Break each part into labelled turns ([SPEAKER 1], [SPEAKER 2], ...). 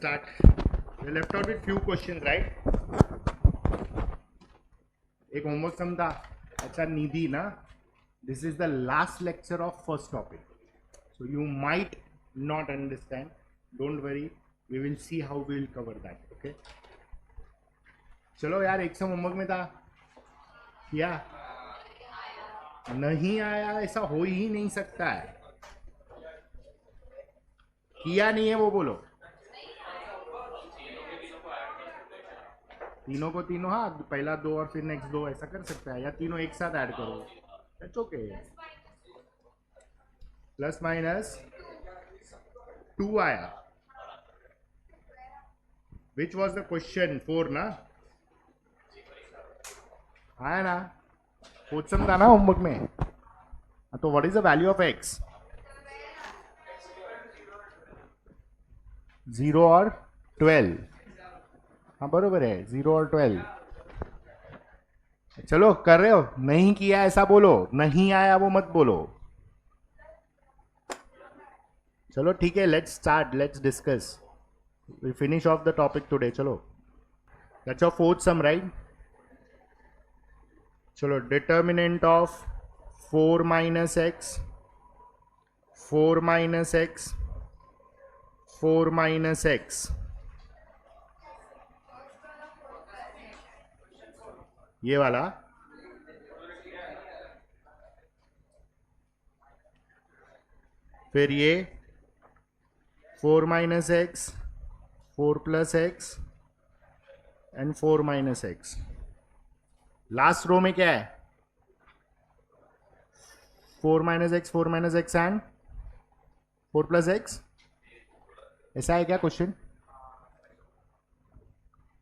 [SPEAKER 1] start. We left out with few questions, right? एक homework सम था. अच्छा निधि ना, this is the last lecture of first topic, so you might not understand. Don't worry, we will see how we will cover that. Okay, चलो यार, एक सम homework में था क्या? नहीं आया ऐसा हो ही नहीं सकता है. किया नहीं है वो बोलो. तीनों को तीनों, हाँ पहला दो और फिर नेक्स्ट दो, ऐसा कर सकता है, या तीनों एक साथ ऐड करो. That's okay. प्लस माइनस 2 आया. Which was the question? 4 ना आया ना. क्वेश्चन था ना होमवर्क में. तो what is the value of x? 0 और 12. हाँ बरोबर है, 0 और 12. चलो कर रहे हो. नहीं किया ऐसा बोलो, नहीं आया वो मत बोलो. चलो ठीक है, let's start, let's discuss. We finish off the topic today. चलो, that's your fourth sum, right? चलो, determinant of 4 minus x, 4 minus x, 4 minus x, ये वाला. फिर ये 4 minus x, 4 plus x and 4 minus x. Last row में क्या है? 4 minus x, 4 minus x and 4 plus x. ऐसा है क्या क्वेश्चन?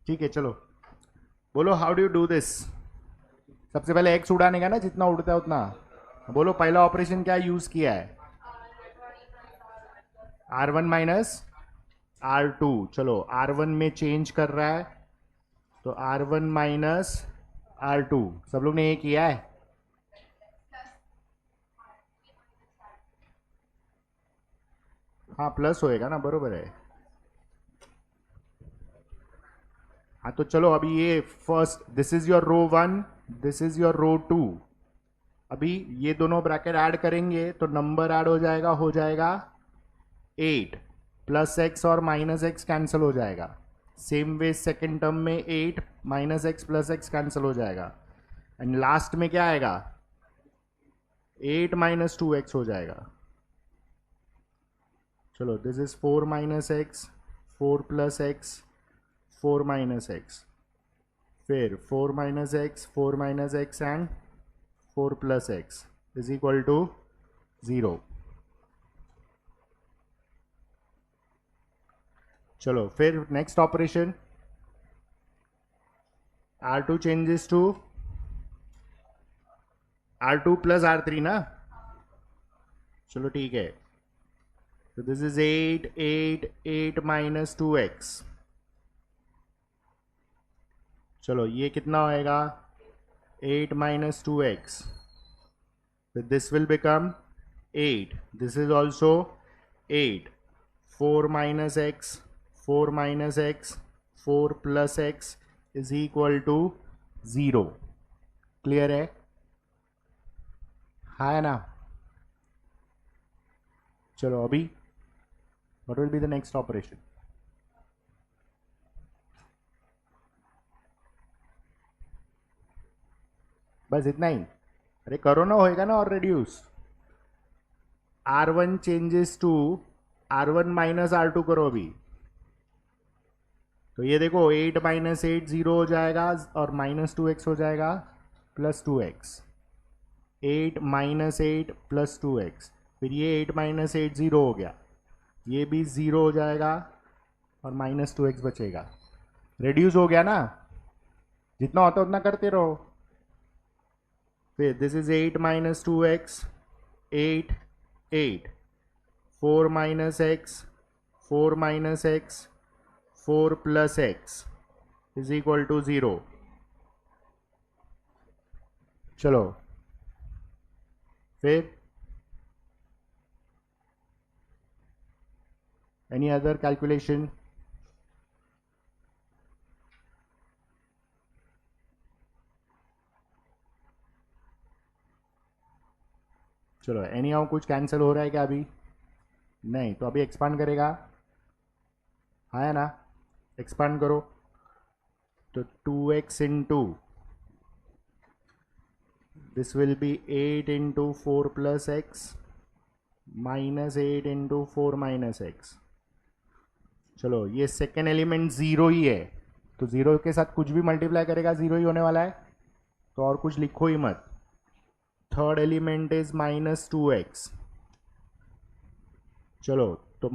[SPEAKER 1] ठीक है, चलो बोलो, how do you do this? सबसे पहले एक्स उड़ाने का ना, जितना उड़ता है उतना. बोलो पहला ऑपरेशन क्या यूज किया है? R1 minus R2. चलो R1 में चेंज कर रहा है, तो R1 माइनस R2. सब लोग ने ये किया है? हाँ प्लस होएगा ना, बरोबर है. हाँ तो चलो, अभी ये first, this is your row 1, this is your row 2. अभी ये दोनों ब्रैकेट ऐड करेंगे तो नंबर ऐड हो जाएगा 8. प्लस एक्स और माइनस एक्स कैंसिल हो जाएगा. सेम वे सेकेंड टर्म में 8 minus x plus x cancel हो जाएगा. एंड लास्ट में क्या आएगा? 8 माइनस 2x हो जाएगा. चलो, this is 4 minus x, 4 plus x, 4 minus x. फिर 4 minus x, 4 minus x and 4 plus x is equal to 0. चलो फिर next operation, R2 changes to R2 plus R3 ना. चलो ठीक है, तो दिस इज 8, 8, 8 माइनस 2x. चलो ये कितना होएगा? 8 minus 2x. So this will become 8. This is also 8. 4 minus x, 4 minus x, 4 plus x is equal to 0. Clear है? हाँ ना. चलो अभी what will be the next operation? बस इतना ही. अरे करो ना, होएगा ना. और reduce R1 changes to R1 minus R2 करो अभी. तो ये देखो, 8 माइनस 8 0 हो जाएगा और माइनस 2x हो जाएगा plus 2x. 8 minus 8 plus 2x. फिर ये 8 माइनस 8 0 हो गया, ये भी 0 हो जाएगा और माइनस 2x बचेगा. रिड्यूस हो गया ना. जितना होता है उतना करते रहो. फिर this is 8 minus 2x, 8, 8. 4 minus x, 4 minus x, 4 plus x is equal to 0. चलो फिर एनी अदर कैलकुलेशन? चलो एनी हाउ कुछ कैंसिल हो रहा है क्या अभी? नहीं, तो अभी एक्सपांड करेगा, हाँ है ना? एक्सपांड करो तो 2x into this will B 8 into 4 plus x minus 8 into 4 minus x. चलो ये सेकेंड एलिमेंट ज़ीरो ही है, तो ज़ीरो के साथ कुछ भी मल्टीप्लाई करेगा ज़ीरो ही होने वाला है, तो और कुछ लिखो ही मत। Third element is -2x। चलो तो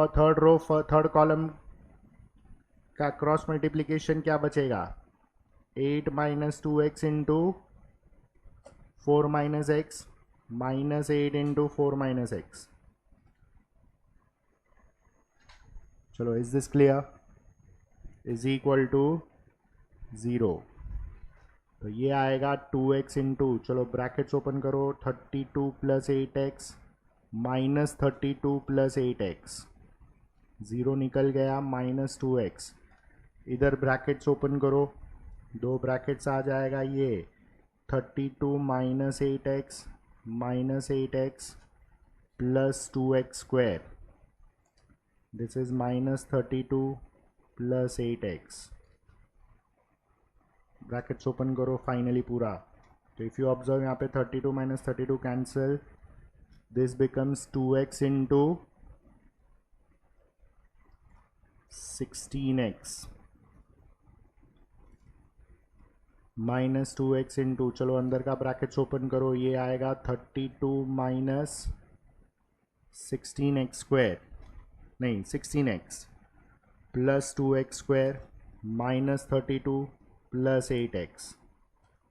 [SPEAKER 1] थर्ड रो थर्ड कॉलम का क्रॉस मल्टीप्लीकेशन क्या बचेगा? 8 - 2x into 4 - x -8 into 4 - x। चलो is this clear? Is equal to 0। तो ये आएगा 2x इंटू, चलो ब्रैकेट्स ओपन करो, 32 + 8x -32 + 8x, 0 निकल गया, -2x। इधर ब्रैकेट्स ओपन करो, दो ब्रैकेट्स आ जाएगा, ये 32 - 8x -8x + 2x square, this is -32 + 8x। Brackets open करो फाइनली पूरा, तो इफ़ यू ऑब्जर्व यहाँ पे 32 - 32 cancel, this becomes 2x into 16x -2x into, चलो अंदर का ब्रैकेट्स ओपन करो, ये आएगा 32 - 16x स्क्वायर, नहीं 16x + 2x square -32 + 8x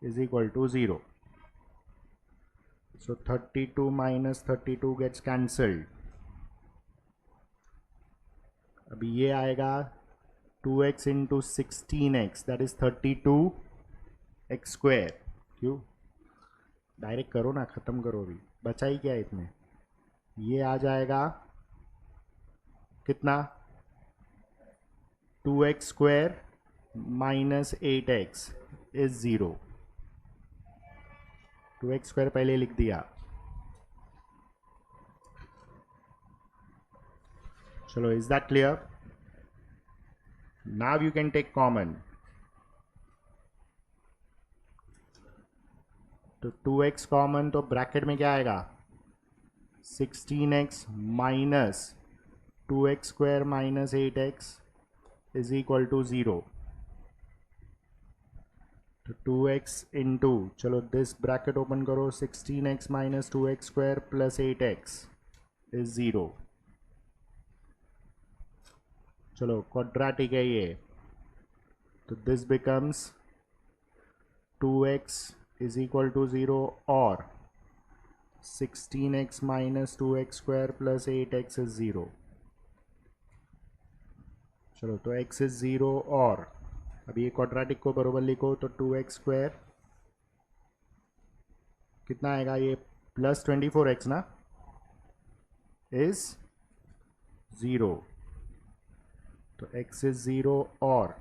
[SPEAKER 1] is equal to 0. So 32 - 32 gets cancelled. अभी ये आएगा 2x into 16x, that is 32x square. क्यों डायरेक्ट करो ना, ख़त्म करो, अभी बचा ही क्या इसमें? ये आ जाएगा कितना? 2x square -8x is 0। 2x square पहले लिख दिया। चलो is that clear? Now you can take common, तो 2x कॉमन, तो ब्रैकेट में क्या आएगा? 16x minus 2x square -8x is equal to 0। तो 2x इंटू, चलो दिस ब्रैकेट ओपन करो, 16x - 2x square + 8x is 0। चलो क्वाड्रेटिक है ये, तो this becomes 2x is equal to 0 और 16x - 2x square + 8x is 0। चलो तो x इज 0 और अभी ये क्वाड्रेटिक को बरोबर लिखो, तो 2x स्क्वायर कितना आएगा? ये +24x ना, इज 0। तो x इज 0 और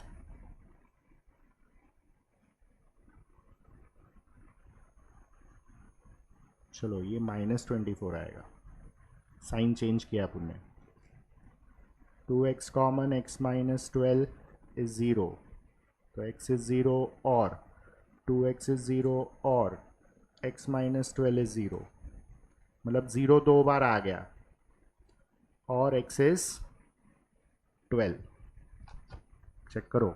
[SPEAKER 1] चलो ये -24 आएगा, साइन चेंज किया अपन ने। 2x कॉमन, x -12 इज 0, तो x इज 0 और 2x इज 0 और x -12 इज 0, मतलब 0 दो बार आ गया और x इज 12। चेक करो,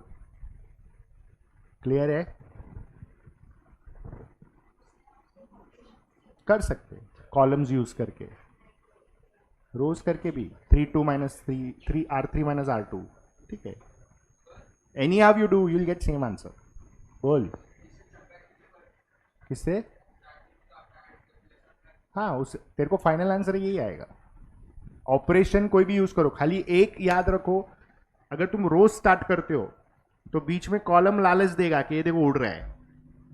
[SPEAKER 1] क्लियर है? कर सकते कॉलम्स यूज करके, रोज करके भी 3 2 - 3 R3 - R2, ठीक है। Any how you do, you will get same answer. बोल किससे? हाँ, उस तेरे को फाइनल आंसर यही आएगा। ऑपरेशन कोई भी यूज करो, खाली एक याद रखो, अगर तुम रोज स्टार्ट करते हो तो बीच में कॉलम लालच देगा कि ये देखो उड़ रहा है,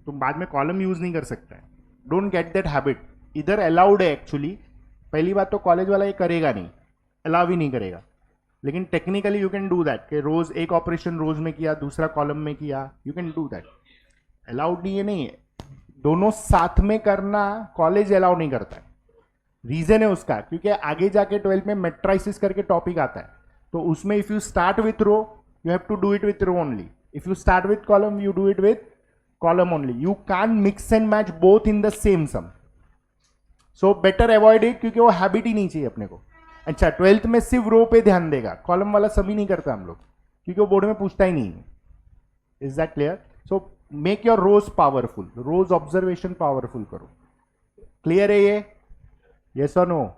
[SPEAKER 1] तुम बाद में कॉलम यूज नहीं कर सकता है। Don't get that habit. इधर अलाउड है एक्चुअली, पहली बात तो कॉलेज वाला ये करेगा नहीं, अलाउ ही नहीं करेगा, लेकिन technically you can do that कि रोज एक ऑपरेशन रोज में किया, दूसरा कॉलम में किया, you can do that. Allowed नहीं है, नहीं है, दोनों साथ में करना कॉलेज अलाउ नहीं करता है। रीजन है उसका क्योंकि आगे जाके 12th में मेट्राइसिस करके टॉपिक आता है, तो उसमें if you start with row you have to do it with row only, if you start with column you do it with column only, you can mix and match both in the same sum, so better avoid it क्योंकि वो habit ही नहीं चाहिए अपने को। अच्छा 12th में सिर्फ रो पे ध्यान देगा, कॉलम वाला सभी नहीं करता हम लोग क्योंकि वो बोर्ड में पूछता ही नहीं है। Is that clear? So make your rows powerful, rows observation powerful करो। क्लियर है ये? यस और नो?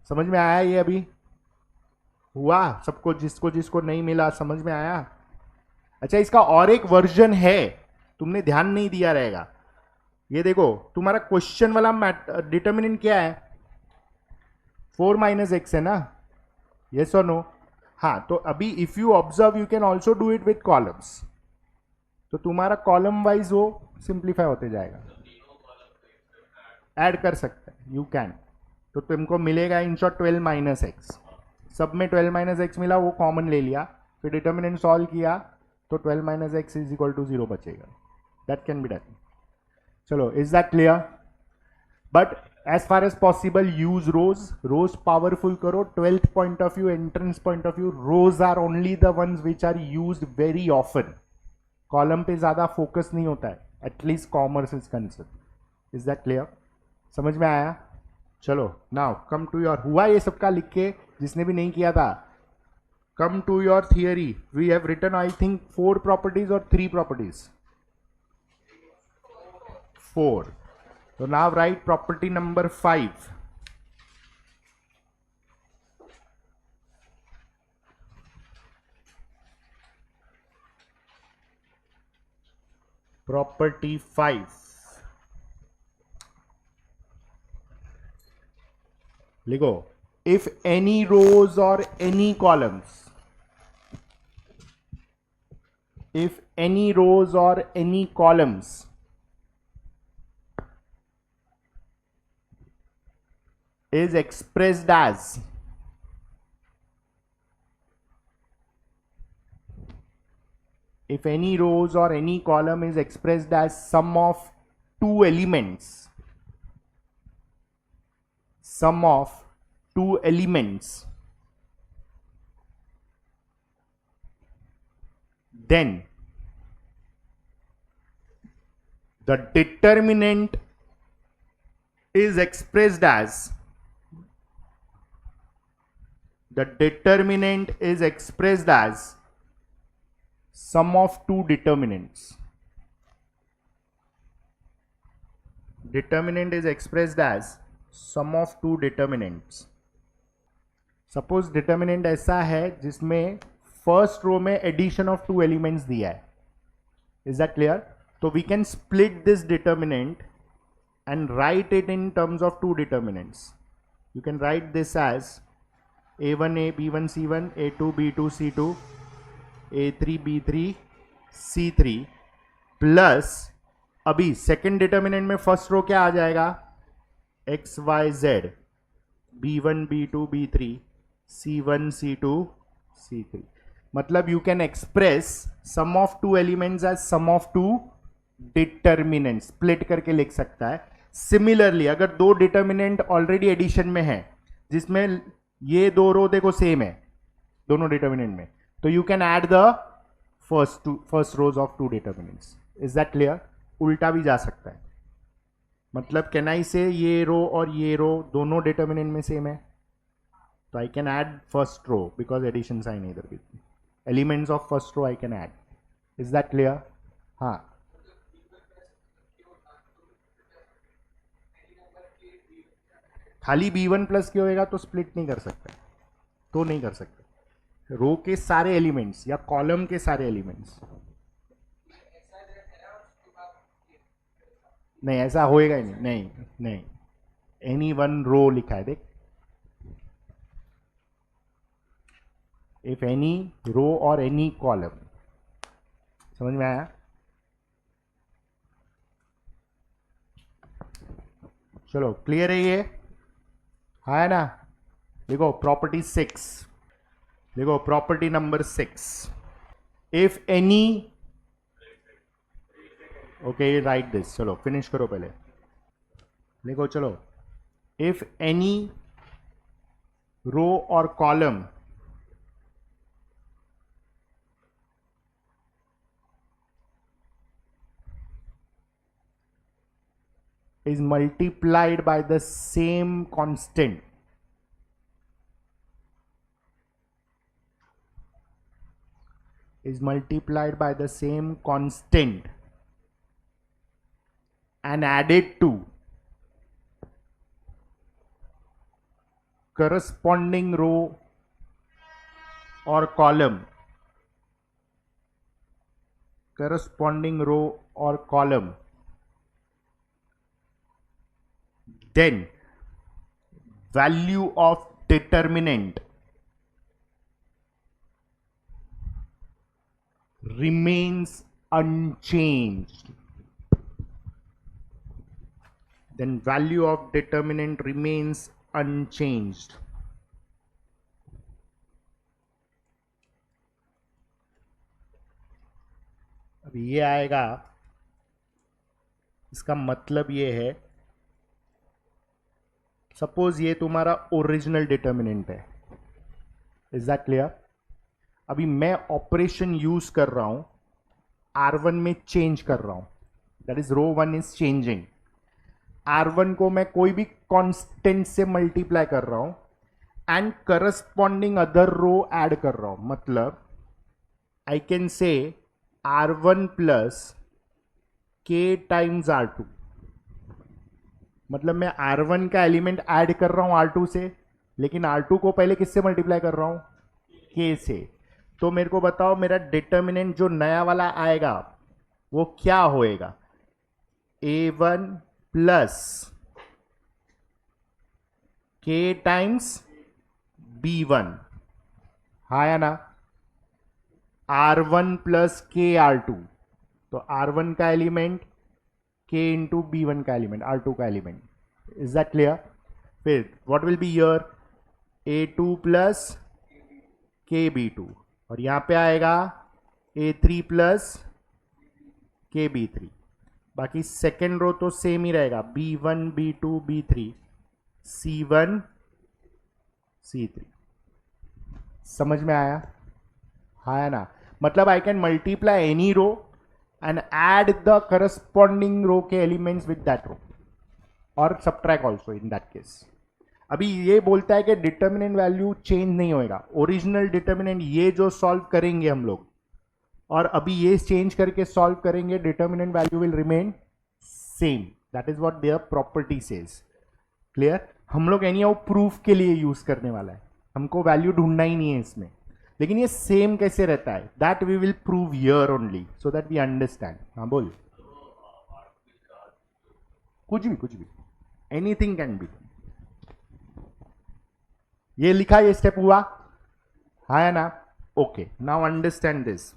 [SPEAKER 1] समझ में आया ये? अभी हुआ सबको? जिसको जिसको नहीं मिला समझ में आया? अच्छा इसका और एक वर्जन है, तुमने ध्यान नहीं दिया रहेगा। ये देखो तुम्हारा क्वेश्चन वाला डिटर्मिनेंट क्या है? 4 माइनस एक्स है ना? यस और नो? हाँ, तो अभी if you observe you can also do it with columns, तो तुम्हारा कॉलम वाइज वो सिंप्लीफाई होते जाएगा, ऐड कर सकते हैं, यू कैन। तो तुमको मिलेगा इन शॉर्ट 12 माइनस एक्स, सब में 12 माइनस एक्स मिला, वो कॉमन ले लिया, फिर डिटर्मिनेंट सॉल्व किया तो 12 minus x is equal to 0 बचेगा। That can be done. चलो, is that clear? But as far as possible use rows, rows powerful करो। 12th point of view, entrance point of view, rows are only the ones which are used very often. Column पे ज्यादा focus नहीं होता है, at least commerce is concern. Is that clear? समझ में आया? चलो नाउ कम टू योर, हुआ ये सबका लिख के, जिसने भी नहीं किया था come to your theory. We have written I think 4 properties और 3 properties, 4। So now write property number 5. Property 5. लिखो, if any rows or any columns, if any rows or any columns is expressed as if any rows or any column is expressed as sum of two elements, sum of two elements, then the determinant is expressed as, the determinant is expressed as sum of two determinants. Determinant is expressed as sum of two determinants. Suppose determinant ऐसा है जिसमें first row में addition of two elements दिया है। Is that clear? तो we can split this determinant and write it in terms of two determinants. You can write this as a1 b1 c1, a2 b2 c2, a3 b3 c3 प्लस, अभी second determinant में first row क्या आ जाएगा? X Y z, b1 b2 b3 c1 c2 c3। मतलब you can express sum of two elements as sum of two determinant, split करके लिख सकता है। सिमिलरली अगर दो डिटर्मिनेंट ऑलरेडी एडिशन में है, जिसमें ये दो रो देखो सेम है दोनों डिटर्मिनेंट में, तो you can add the first rows of two determinants. Is that clear? उल्टा भी जा सकता है, मतलब कैन आई से ये रो और ये रो दोनों डिटर्मिनेंट में सेम है, तो I can add first row because addition sign इधर भी, elements of first row I can add. Is that clear? हाँ, खाली b1 प्लस क्यों होएगा तो स्प्लिट नहीं कर सकते, तो नहीं कर सकते। रो के सारे एलिमेंट्स या कॉलम के सारे एलिमेंट्स, नहीं ऐसा होएगा ही नहीं, नहीं नहीं, एनी वन रो लिखा है देख, इफ एनी रो और एनी कॉलम। समझ में आया? चलो क्लियर है ये? है ना? देखो प्रॉपर्टी 6, देखो property number 6, if any, okay right this, चलो फिनिश करो पहले, देखो चलो, if any row or column is multiplied by the same constant, and added to corresponding row or column, then value of determinant remains unchanged. अब ये आएगा, इसका मतलब ये है, सपोज ये तुम्हारा ओरिजिनल डिटर्मिनेंट है. Is that clear? अभी मैं ऑपरेशन यूज कर रहा हूं, R1 में चेंज कर रहा हूं, that is row 1 is changing. R1 को मैं कोई भी कांस्टेंट से मल्टीप्लाई कर रहा हूं and corresponding other row add कर रहा हूं. मतलब I can say R1 plus K times R2. मतलब मैं R1 का एलिमेंट ऐड कर रहा हूं R2 से, लेकिन R2 को पहले किससे मल्टीप्लाई कर रहा हूं? K से. तो मेरे को बताओ मेरा डिटर्मिनेंट जो नया वाला आएगा वो क्या होएगा? A1 plus K times B1. हाँ या ना? R1 plus K R2. तो R1 का एलिमेंट K इंटू B1 का एलिमेंट, R2 का एलिमेंट. Is that clear? फिर what will be here? A2 plus K B2. और यहां पे आएगा A3 प्लस K B3. बाकी सेकेंड रो तो सेम ही रहेगा, B1 B2 B3 C1 C3. समझ में आया? हाँ ना? मतलब I can multiply any row and add the corresponding row के elements with that row और subtract also in that case. अभी ये बोलता है कि डिटर्मिनेंट वैल्यू चेंज नहीं होएगा. ओरिजिनल डिटर्मिनेंट ये जो सॉल्व करेंगे हम लोग, और अभी ये चेंज करके सॉल्व करेंगे, determinant value will remain same. That is what their property says. Clear? हम लोग एनी हाउ प्रूफ के लिए यूज करने वाला है, हमको वैल्यू ढूंढना ही नहीं है इसमें. लेकिन ये सेम कैसे रहता है, that we will prove here only, so that we understand. हाँ बोल. कुछ भी एनीथिंग कैन बी. ये लिखा, ये स्टेप हुआ, हाँ या ना? Okay, now understand this.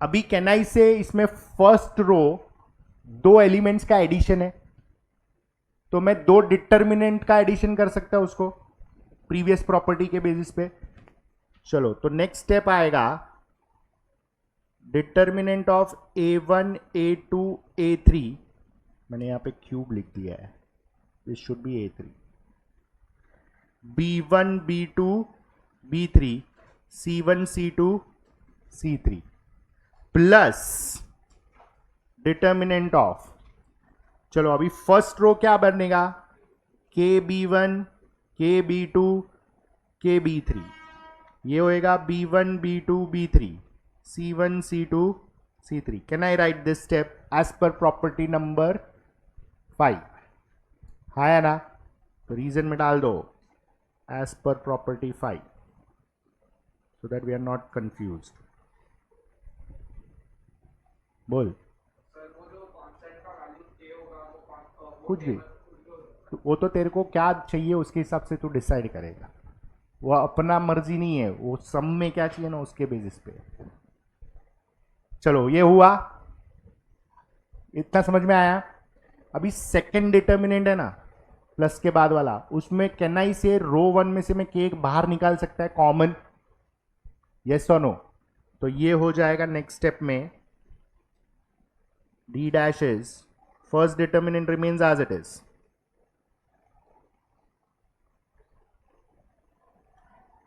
[SPEAKER 1] अभी कैन आई से इसमें फर्स्ट रो दो एलिमेंट्स का एडिशन है, तो मैं दो डिटर्मिनेंट का एडिशन कर सकता हूं उसको प्रीवियस प्रॉपर्टी के बेसिस पे. चलो, तो नेक्स्ट स्टेप आएगा determinant of A1 A2 A3. मैंने यहां पे क्यूब लिख दिया है, this should be A3. B1 B2 B3 C1 C2 C3 plus determinant of, चलो अभी फर्स्ट रो क्या बनेगा? KB1 KB2 KB3. ये होएगा B1 B2 B3 C1 C2 C3. Can I write this step as पर प्रॉपर्टी नंबर 5? हाँ या ना? तो रीजन में डाल दो एज पर property 5, so that we are not confused. बोल. कुछ भी, वो तो तेरे को क्या चाहिए उसके हिसाब से तू डिसाइड करेगा. वो अपना मर्जी नहीं है, वो सम में क्या चाहिए ना उसके बेसिस पे. चलो, ये हुआ, इतना समझ में आया. अभी सेकंड डिटर्मिनेंट है ना, प्लस के बाद वाला, उसमें कैन आई से रो 1 में से मैं के बाहर निकाल सकता है कॉमन? यस और नो? तो ये हो जाएगा नेक्स्ट स्टेप में D dash is first determinant remains as it is.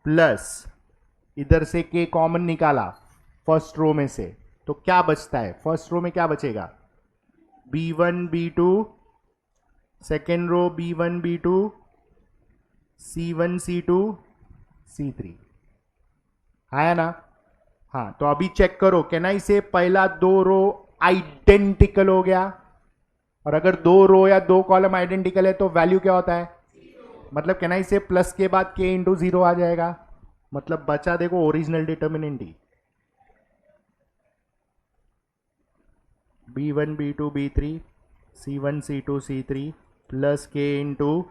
[SPEAKER 1] Plus इधर से k कॉमन निकाला फर्स्ट रो में से, तो क्या बचता है? फर्स्ट रो में क्या बचेगा? b1 b2, second row b1 b2, c1 c2 c3, आया ना? हाँ, तो अभी चेक करो, कैन आई से पहला दो रो आइडेंटिकल हो गया, और अगर दो रो या दो कॉलम आइडेंटिकल है तो वैल्यू क्या होता है? मतलब कैन आई से प्लस के बाद k इंटू जीरो आ जाएगा, मतलब बचा देखो ओरिजिनल डिटर्मिनेंट ही, b1 b2 b3 c1 c2 c3 plus k into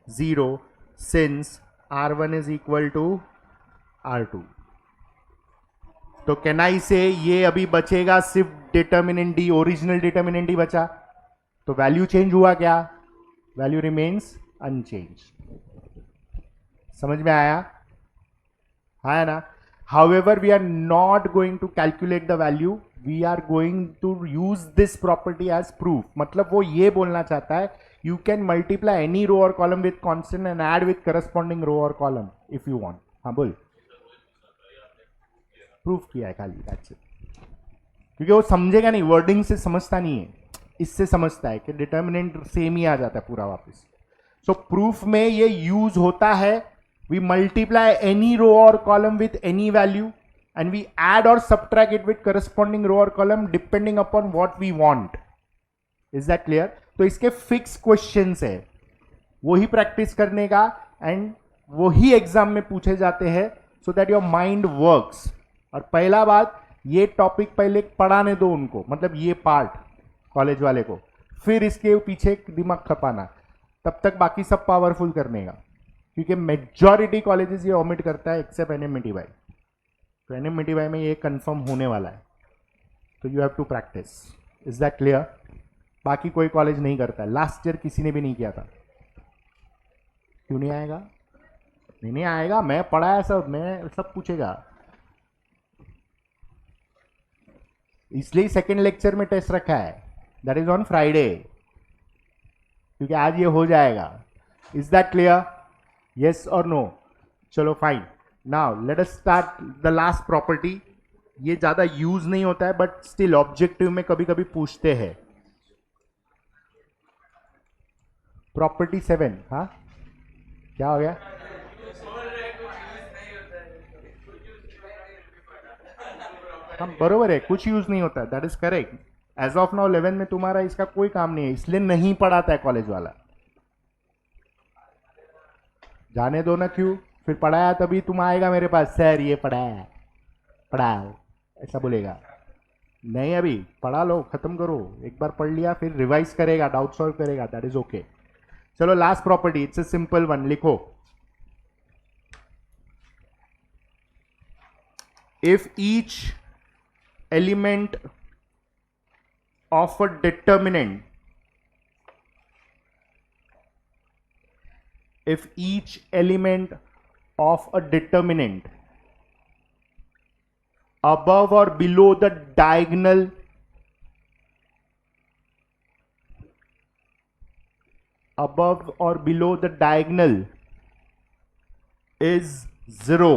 [SPEAKER 1] zero, since r1 is equal to r2। तो कैन आई से ये अभी बचेगा सिर्फ डिटर्मिनेंट डी, ओरिजिनल डिटर्मिनेंट ही बचा, तो वैल्यू चेंज हुआ क्या? Value remains unchanged. समझ में आया? आया ना? However, we are not going to calculate the value. We are going to use this property as proof. मतलब वो ये बोलना चाहता है, you can multiply any row or column with constant and add with corresponding row or column if you want. हाँ बोल, proof किया है खाली, that's it. क्योंकि वो समझेगा नहीं, वर्डिंग से समझता नहीं है, इससे समझता है कि डिटर्मिनेंट सेम ही आ जाता है पूरा वापस। सो प्रूफ में ये यूज होता है, we multiply any row or column with any value and we add or subtract it with corresponding row or column depending upon what we want. Is that clear? तो इसके फिक्स क्वेश्चंस है, वही practice करने का and वही exam में पूछे जाते हैं, so that your mind works. और पहला बात, ये टॉपिक पहले पढ़ाने दो उनको, मतलब ये पार्ट कॉलेज वाले को, फिर इसके पीछे दिमाग खपाना, तब तक बाकी सब पावरफुल करने का, क्योंकि मेजॉरिटी कॉलेजेस ये ओमिट करता है एक्सेप्ट NMTY। तो NMTY में ये कंफर्म होने वाला है, तो you have to practise. Is that clear? बाकी कोई कॉलेज नहीं करता है, लास्ट ईयर किसी ने भी नहीं किया था। क्यों नहीं आएगा? नहीं आएगा, मैं पढ़ाया सब, मैं सब पूछेगा, इसलिए सेकेंड लेक्चर में टेस्ट रखा है, दैट इज ऑन फ्राइडे, क्योंकि आज ये हो जाएगा। Is that clear? Yes or no? चलो fine. Now let us start the last property. ये ज्यादा यूज नहीं होता है बट स्टिल ऑब्जेक्टिव में कभी कभी पूछते हैं। प्रॉपर्टी 7, हाँ क्या हो गया? हम बरोबर है, कुछ यूज नहीं होता, that is correct. As of now 11 में तुम्हारा इसका कोई काम नहीं है, इसलिए नहीं पढ़ाता है कॉलेज वाला। जाने दो ना, क्यों? फिर पढ़ाया तभी तुम आएगा मेरे पास, सर ये पढ़ाया, पढ़ाओ, ऐसा बोलेगा। नहीं, अभी पढ़ा लो, खत्म करो, एक बार पढ़ लिया फिर रिवाइज करेगा, डाउट सॉल्व करेगा, दैट इज ओके। चलो last property, it's a simple one, लिखो। If each element of a determinant, if each element of a determinant above or below the diagonal is zero,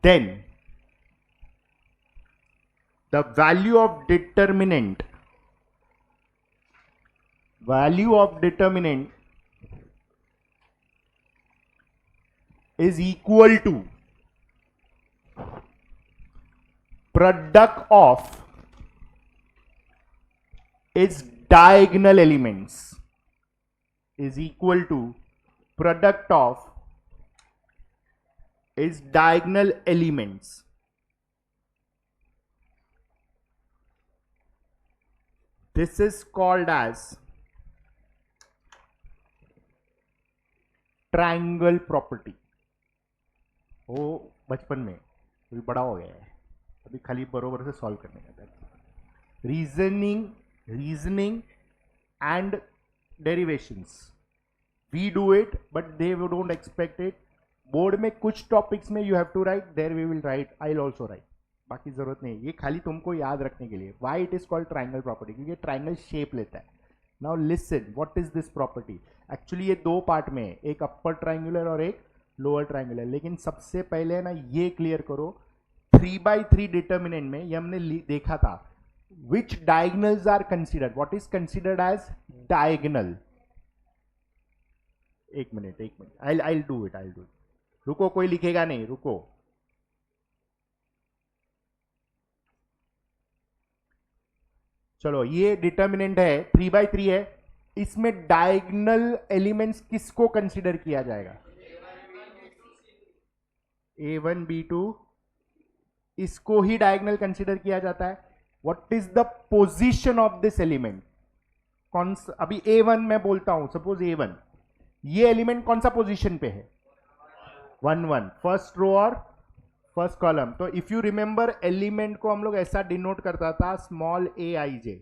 [SPEAKER 1] then the value of determinant is equal to product of its diagonal elements, is equal to product of its diagonal elements. This is called as triangle property. वो बचपन में, अभी बड़ा हो गया है, अभी खाली बरोबर से सॉल्व करने का। Reasoning and derivations, we do it but they don't expect it. Board में कुछ टॉपिक्स में you have to write, there we will write, I will also write, बाकी जरूरत नहीं। ये खाली तुमको याद रखने के लिए। Why it is called triangle property? क्योंकि ट्राइंगल शेप लेता है, now listen, what is this property? Actually ये दो पार्ट में है, एक अपर ट्राइंगुलर और एक लोअर ट्राइंगुलर। लेकिन सबसे पहले ना ये क्लियर करो, 3/3 डिटर्मिनेंट में ये हमने देखा था, which diagonals are considered, what is considered as diagonal? एक मिनट I'll do it. रुको, कोई लिखेगा नहीं, रुको। चलो, ये डिटर्मिनेंट है, 3/3 है, इसमें डायगोनल एलिमेंट्स किसको कंसीडर किया जाएगा? A1 B2, इसको ही डायगोनल कंसीडर किया जाता है। What is the position of this element? कौन सा, अभी A1 मैं बोलता हूं, सपोज A1, ये एलिमेंट कौन सा पोजीशन पे है? 1 1, फर्स्ट रो और फर्स्ट कॉलम। तो इफ यू रिमेंबर, एलिमेंट को हम लोग ऐसा डिनोट करता था, स्मॉल aij।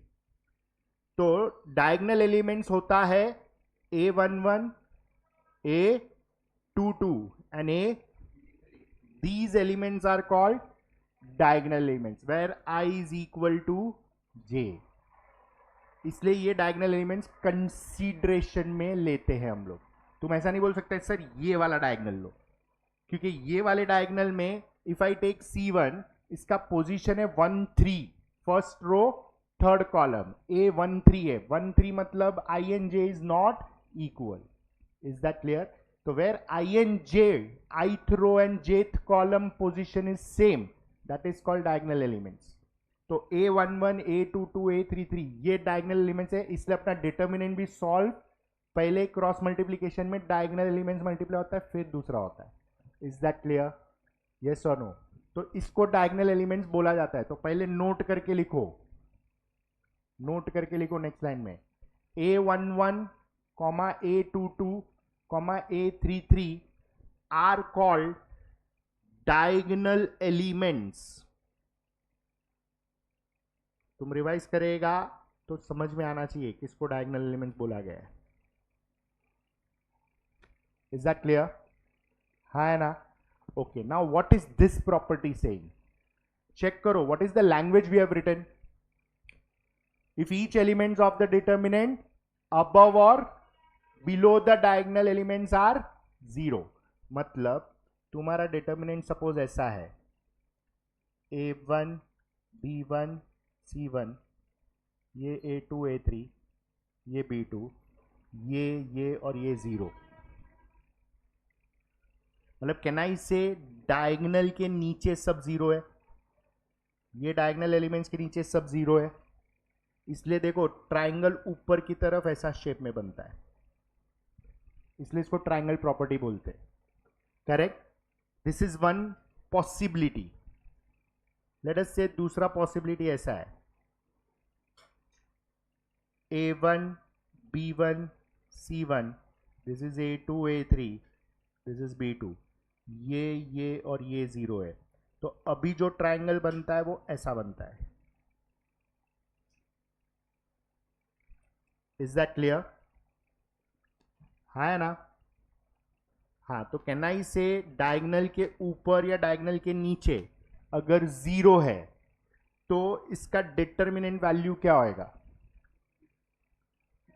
[SPEAKER 1] तो डायगोनल एलिमेंट्स होता है A11, A22 and A, these elements are called diagonal elements where I is equal to j। इसलिए ये डायगोनल एलिमेंट्स कंसीडरेशन में लेते हैं हम लोग। तुम ऐसा नहीं बोल सकते सर ये वाला डायगोनल लो, क्योंकि ये वाले डायगोनल में इफ आई टेक C1, इसका पोजीशन है 1 3, first row third column, A13 है, 1 3 मतलब I and j is not equal. Is that clear? तो where I and j, ith row and jth column position is same, that is called diagonal elements। तो A11, A22, A33 ये diagonal elements है, इसलिए अपना determinant भी solve, पहले cross multiplication में diagonal elements multiply होता है, फिर दूसरा होता है। Is that clear? यस और नो? तो इसको डायगोनल एलिमेंट्स बोला जाता है। तो पहले नोट करके लिखो, नेक्स्ट लाइन में A11, A22, A33 are called diagonal elements। तुम रिवाइज करेगा तो समझ में आना चाहिए किसको डायगोनल एलिमेंट्स बोला गया है। Is that clear? हाँ है ना? Okay, now what is this property saying? Check करो, what is the language we have written? If each elements of the determinant above और below the diagonal elements are 0, मतलब तुम्हारा डिटर्मिनेंट सपोज ऐसा है, A1 B1 C1, ये A2 A3, ये B2, ये और ये 0। मतलब कैन आई से डायगोनल के नीचे सब 0 है, ये डायगोनल एलिमेंट्स के नीचे सब 0 है। इसलिए देखो ट्राइंगल ऊपर की तरफ ऐसा शेप में बनता है, इसलिए इसको ट्राइंगल प्रॉपर्टी बोलते हैं। Correct? This is one possibility. Let us से दूसरा पॉसिबिलिटी ऐसा है, A1 B1 C1, this is A2 A3, this is B2, ये और ये 0 है। तो अभी जो ट्राइंगल बनता है वो ऐसा बनता है। Is that clear? हाँ है ना? हाँ, तो कैन आई से डायगोनल के ऊपर या डायगोनल के नीचे अगर 0 है तो इसका डिटर्मिनेंट वैल्यू क्या होएगा?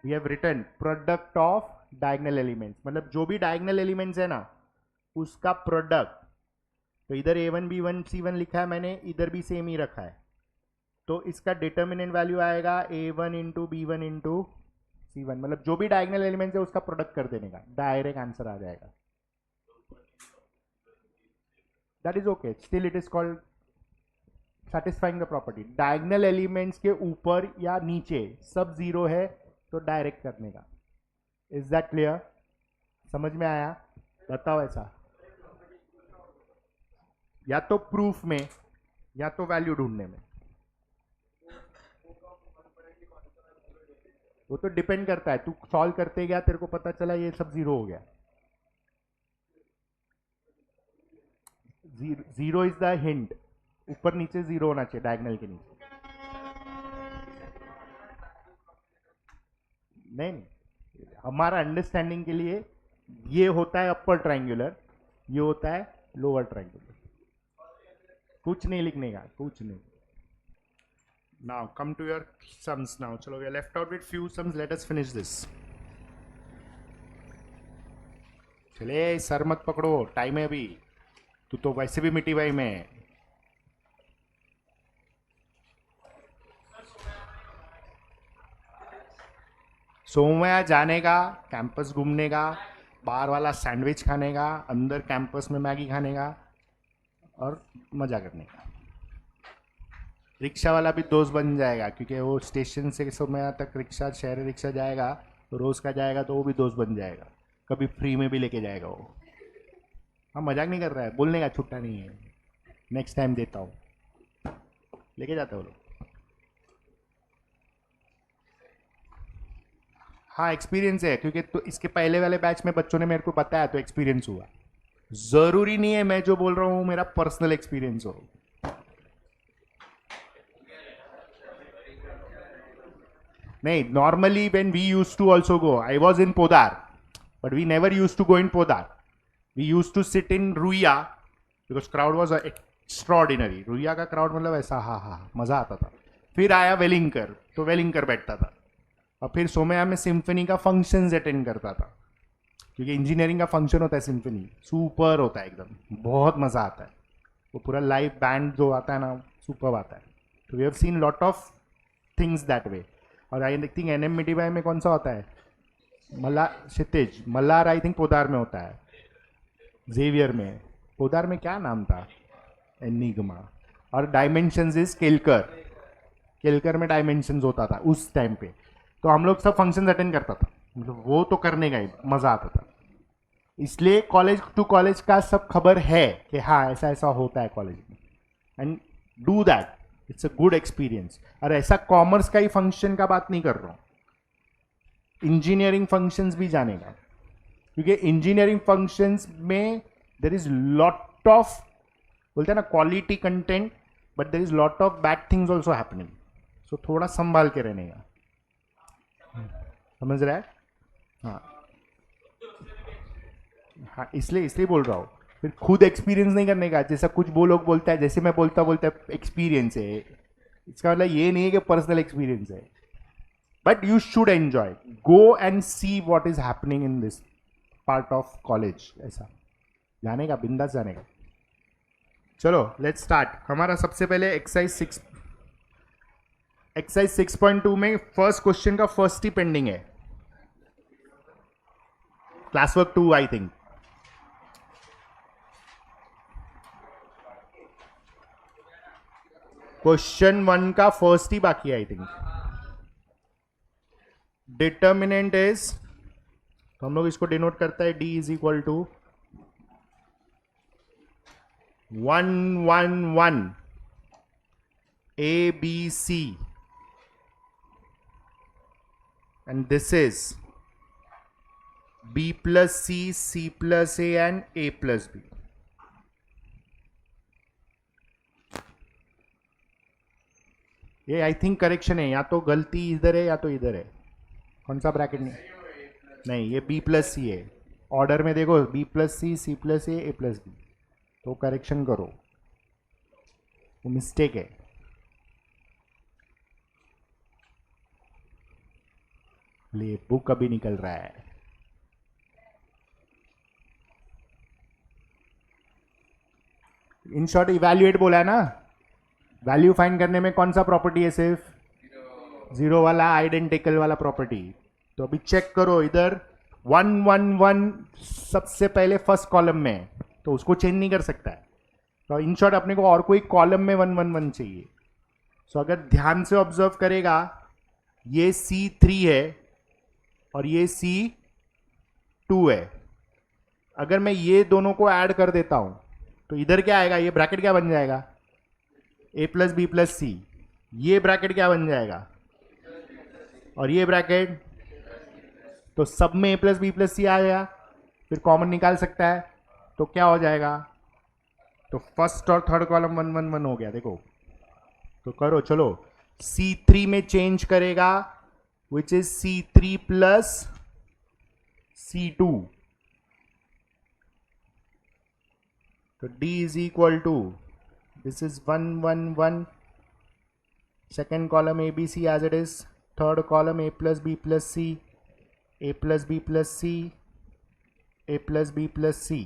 [SPEAKER 1] We have written product of diagonal elements, मतलब जो भी डायगोनल एलिमेंट्स है ना उसका प्रोडक्ट। तो इधर A1 B1 C1 लिखा है मैंने, इधर भी सेम ही रखा है, तो इसका डिटर्मिनेंट वैल्यू आएगा A1 into B1 into C1, मतलब जो भी डायगोनल एलिमेंट्स है उसका प्रोडक्ट कर देने का, डायरेक्ट आंसर आ जाएगा। That is okay, still it is called satisfying the property। Diagonal elements के ऊपर या नीचे सब 0 है तो डायरेक्ट करने का। Is that clear? समझ में आया? बताओ ऐसा, या तो प्रूफ में या तो वैल्यू ढूंढने में, वो तो डिपेंड करता है, तू सॉल्व करते गया तेरे को पता चला ये सब 0 हो गया। 0 इज द हिंट, ऊपर नीचे 0 होना चाहिए डायगोनल के नीचे। नहीं, हमारा अंडरस्टैंडिंग के लिए ये होता है अपर ट्रायंगुलर, ये होता है लोअर ट्रायंगुलर। कुछ नहीं लिखने का, कुछ नहीं। Now come to your sums now. चलो, we are left out with few sums. Let us finish this. चले सर मत पकड़ो, टाइम है अभी. तू तो वैसे भी मिट्टी भाई में. सोमवार जाने का, कैंपस घूमने का, बाहर वाला सैंडविच खाने का, अंदर कैंपस में मैगी खाने का और मज़ा करने का. रिक्शा वाला भी दोस्त बन जाएगा, क्योंकि वो स्टेशन से सोमवार तक रिक्शा, शहर रिक्शा जाएगा तो रोज़ का जाएगा, तो वो भी दोस्त बन जाएगा. कभी फ्री में भी लेके जाएगा वो. हाँ, मजाक नहीं कर रहा है, बोलने का छुट्टा नहीं है. नेक्स्ट टाइम देता हूँ, लेके जाते हो लोग. हाँ, एक्सपीरियंस है, क्योंकि तो इसके पहले वाले बैच में बच्चों ने मेरे को बताया तो एक्सपीरियंस हुआ. ज़रूरी नहीं है मैं जो बोल रहा हूँ मेरा पर्सनल एक्सपीरियंस हो. नहीं, normally when we used to also go, I was in Podar, but we never used to go in Podar. We used to sit in Ruia because crowd was extraordinary. Ruia का क्राउड मतलब ऐसा, हाँ हाँ, मज़ा आता था. फिर आया वेलिंगकर, तो वेलिंगकर बैठता था. और फिर सोमया में सिम्फनी का फंक्शंस अटेंड करता था, क्योंकि इंजीनियरिंग का फंक्शन होता है सिम्फनी, सुपर होता है एकदम, बहुत मज़ा आता है. वो पूरा लाइव बैंड जो आता है ना, सुपर आता है. तो we have seen lot of things that way. और I think N M Mithibai में कौन सा होता है, क्षितिज मल्लार, आई थिंक पोदार में होता है. जेवियर में, पोदार में क्या नाम था, एनिग्मा. और डायमेंशंस इज केलकर. केलकर में डायमेंशंस होता था उस टाइम पे. तो हम लोग सब फंक्शन अटेंड करता था, मतलब वो तो करने का ही मज़ा आता था. इसलिए कॉलेज टू कॉलेज का सब खबर है कि हाँ ऐसा ऐसा होता है कॉलेज में. And do that, it's a good experience. और ऐसा कॉमर्स का ही फंक्शन का बात नहीं कर रहा हूँ, इंजीनियरिंग फंक्शंस भी जाने का. क्योंकि इंजीनियरिंग फंक्शंस में देर इज लॉट ऑफ, बोलते हैं ना, quality content, but there is lot of bad things also happening. So थोड़ा संभाल के रहने का. समझ रहा है? हाँ हाँ, इसलिए इसलिए बोल रहा हूँ. फिर खुद एक्सपीरियंस नहीं करने का, जैसा कुछ वो लोग बोलता है, जैसे मैं बोलता बोलता एक्सपीरियंस है, इसका मतलब ये नहीं है कि पर्सनल एक्सपीरियंस है. But you should enjoy, go and see what is happening in this part of college. ऐसा जाने का, बिंदास जाने का. चलो लेट्स स्टार्ट. हमारा सबसे पहले एक्सरसाइज 6.2 में फर्स्ट क्वेश्चन का फर्स्ट ही पेंडिंग है. Class work 2 I think. Question 1 का फर्स्ट ही बाकी है आई थिंक. डिटर्मिनेंट इज, तो हम लोग इसको डिनोट करता है D is equal to 1 1 1 A B C, and this is b plus c, c plus a and a plus b. ये आई थिंक करेक्शन है, या तो गलती इधर है या तो इधर है. कौन सा ब्रैकेट नहीं, ये b प्लस सी है. ऑर्डर में देखो, b प्लस सी प्लस ए प्लस बी. तो करेक्शन करो, वो मिस्टेक है. ले बुक अभी निकल रहा है. इन शॉर्ट इवैल्यूएट बोला है ना. वैल्यू फाइंड करने में कौन सा प्रॉपर्टी है, सिर्फ जीरो वाला, आइडेंटिकल वाला प्रॉपर्टी. तो अभी चेक करो इधर 1 1 1 सबसे पहले फर्स्ट कॉलम में, तो उसको चेंज नहीं कर सकता है. तो इन शॉर्ट अपने को और कोई कॉलम में 1 1 1 चाहिए. सो अगर ध्यान से ऑब्जर्व करेगा, ये C3 है और ये C2 है. अगर मैं ये दोनों को ऐड कर देता हूं तो इधर क्या आएगा, ये ब्रैकेट क्या बन जाएगा, a प्लस बी प्लस सी. ये ब्रैकेट क्या बन जाएगा, और ये ब्रैकेट, तो सब में a प्लस बी प्लस सी आ गया. फिर कॉमन निकाल सकता है, तो क्या हो जाएगा, तो फर्स्ट और थर्ड कॉलम 1 1 1 हो गया. देखो तो करो, चलो. C3 में चेंज करेगा, which is C3 plus C2. तो D is equal to, this is 1 1 1 second column ABC as it is, third column A plus B plus C, A plus B plus C, A plus B plus C.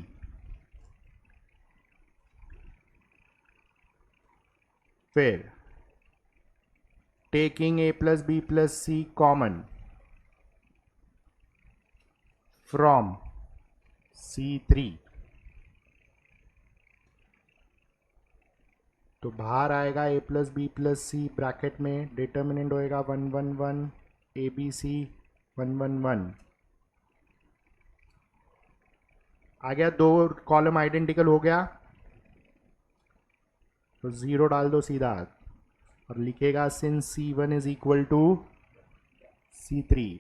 [SPEAKER 1] फिर taking A plus B plus C common from C3, तो बाहर आएगा A plus B plus C, bracket में determinant होएगा 1 1 1, A B C 1 1 1 आ गया। दो column identical हो गया तो जीरो डाल दो सीधा और लिखेगा since C1 is equal to C3,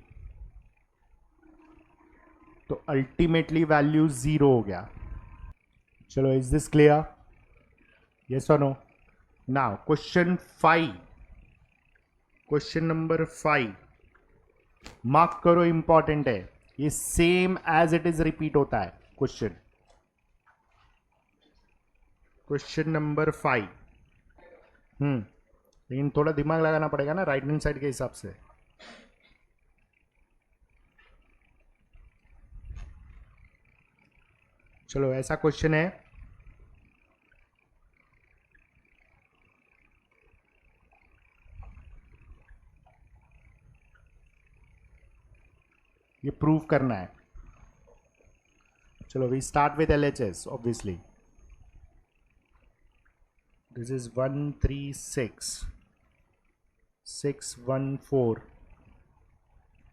[SPEAKER 1] तो अल्टीमेटली वैल्यू जीरो हो गया। चलो, इज दिस क्लियर? यस और no? Now question 5, question number 5 mark करो, इंपॉर्टेंट है ये, same as it is repeat होता है क्वेश्चन। क्वेश्चन नंबर 5, लेकिन थोड़ा दिमाग लगाना पड़ेगा ना राइट हैंड साइड के हिसाब से। चलो, ऐसा क्वेश्चन है, ये प्रूव करना है। चलो, we start with LHS obviously. This is 136 614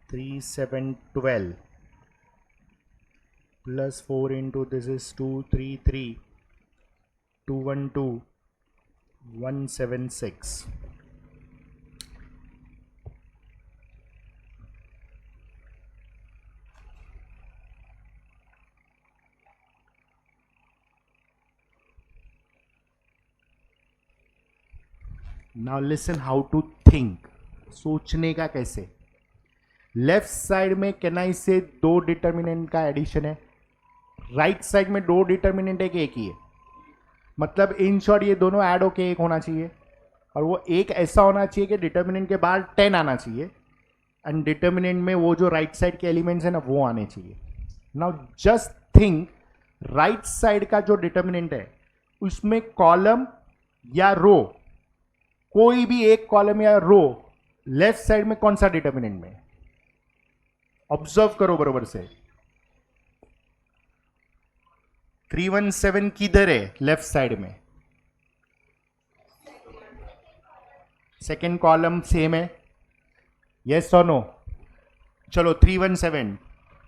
[SPEAKER 1] 3712 plus 4 into this is 233 212 176. Now listen how to think. सोचने का कैसे? लेफ्ट साइड में कैन आई से दो डिटर्मिनेंट का एडिशन है, राइट साइड में दो डिटर्मिनेंट है कि एक ही है, मतलब इन शॉर्ट ये दोनों ऐड होके एक होना चाहिए, और वो एक ऐसा होना चाहिए कि डिटर्मिनेंट के बाद 10 आना चाहिए एंड डिटर्मिनेंट में वो जो राइट साइड के एलिमेंट्स है ना वो आने चाहिए। Now just think, right side का जो डिटर्मिनेंट है उसमें कॉलम या रो, कोई भी एक कॉलम या रो लेफ्ट साइड में कौन सा डिटर्मिनेंट में? ऑब्जर्व करो बरोबर से। 317 किधर है लेफ्ट साइड में? सेकेंड कॉलम सेम है, यस और नो? चलो, 317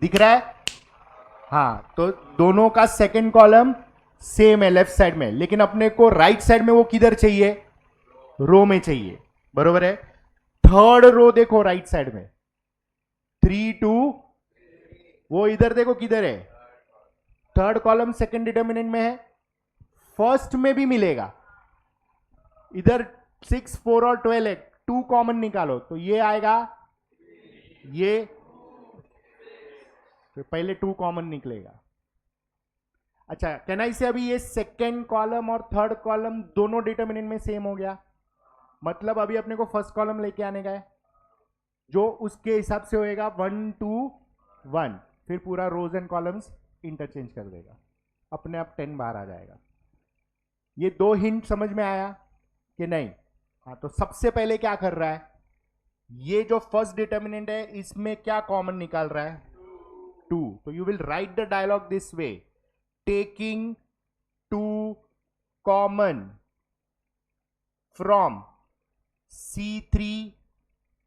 [SPEAKER 1] दिख रहा है? हाँ, तो दोनों का सेकेंड कॉलम सेम है लेफ्ट साइड में, लेकिन अपने को राइट साइड में वो किधर चाहिए? रो में चाहिए, बरोबर है। थर्ड रो देखो राइट साइड में, 3 2, वो इधर देखो किधर है? थर्ड कॉलम सेकेंड डिटर्मिनेंट में है, फर्स्ट में भी मिलेगा। इधर 6 4 और 12 है, 2 कॉमन निकालो तो ये आएगा, ये तो पहले 2 कॉमन निकलेगा। अच्छा, कैन आई से अभी ये सेकेंड कॉलम और थर्ड कॉलम दोनों डिटर्मिनेंट में सेम हो गया, मतलब अभी अपने को फर्स्ट कॉलम लेके आने का है जो उसके हिसाब से होएगा 1 2 1, फिर पूरा रोज एंड कॉलम्स इंटरचेंज कर देगा, अपने आप 10 बाहर आ जाएगा। ये दो हिंट समझ में आया कि नहीं? हाँ, तो सबसे पहले क्या कर रहा है, ये जो फर्स्ट डिटर्मिनेंट है इसमें क्या कॉमन निकाल रहा है? 2। तो you will write the dialogue this way, taking 2 common from C3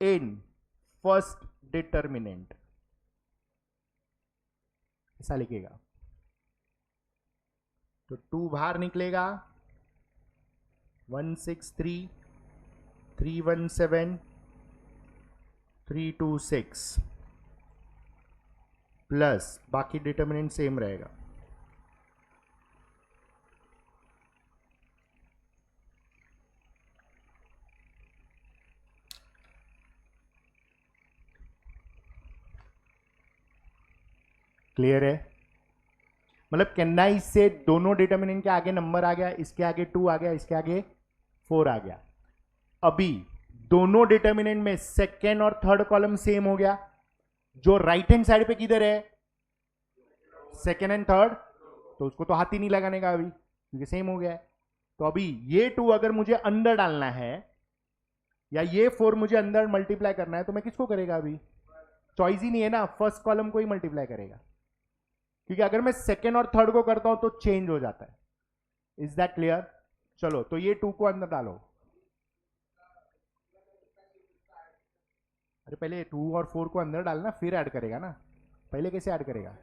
[SPEAKER 1] in first determinant, ऐसा लिखेगा। तो 2 बाहर निकलेगा, 163 317 326 प्लस बाकी डिटर्मिनेंट सेम रहेगा। क्लियर है? मतलब कैन आई से दोनों डिटर्मिनेंट के आगे नंबर आ गया, इसके आगे 2 आ गया, इसके आगे 4 आ गया। अभी दोनों डिटर्मिनेंट में सेकेंड और थर्ड कॉलम सेम हो गया। जो राइट हैंड साइड पे किधर है, सेकेंड एंड थर्ड, तो उसको तो हाथ ही नहीं लगाने का अभी क्योंकि सेम हो गया है। तो अभी ये 2 अगर मुझे अंदर डालना है या ये 4 मुझे अंदर मल्टीप्लाई करना है तो मैं किसको करेगा, अभी चॉइस ही नहीं है ना, फर्स्ट कॉलम को ही मल्टीप्लाई करेगा, क्योंकि अगर मैं सेकेंड और थर्ड को करता हूं तो चेंज हो जाता है। Is that clear? चलो तो ये 2 को अंदर डालो। अरे पहले 2 और 4 को अंदर डालना फिर ऐड करेगा ना, पहले कैसे ऐड करेगा?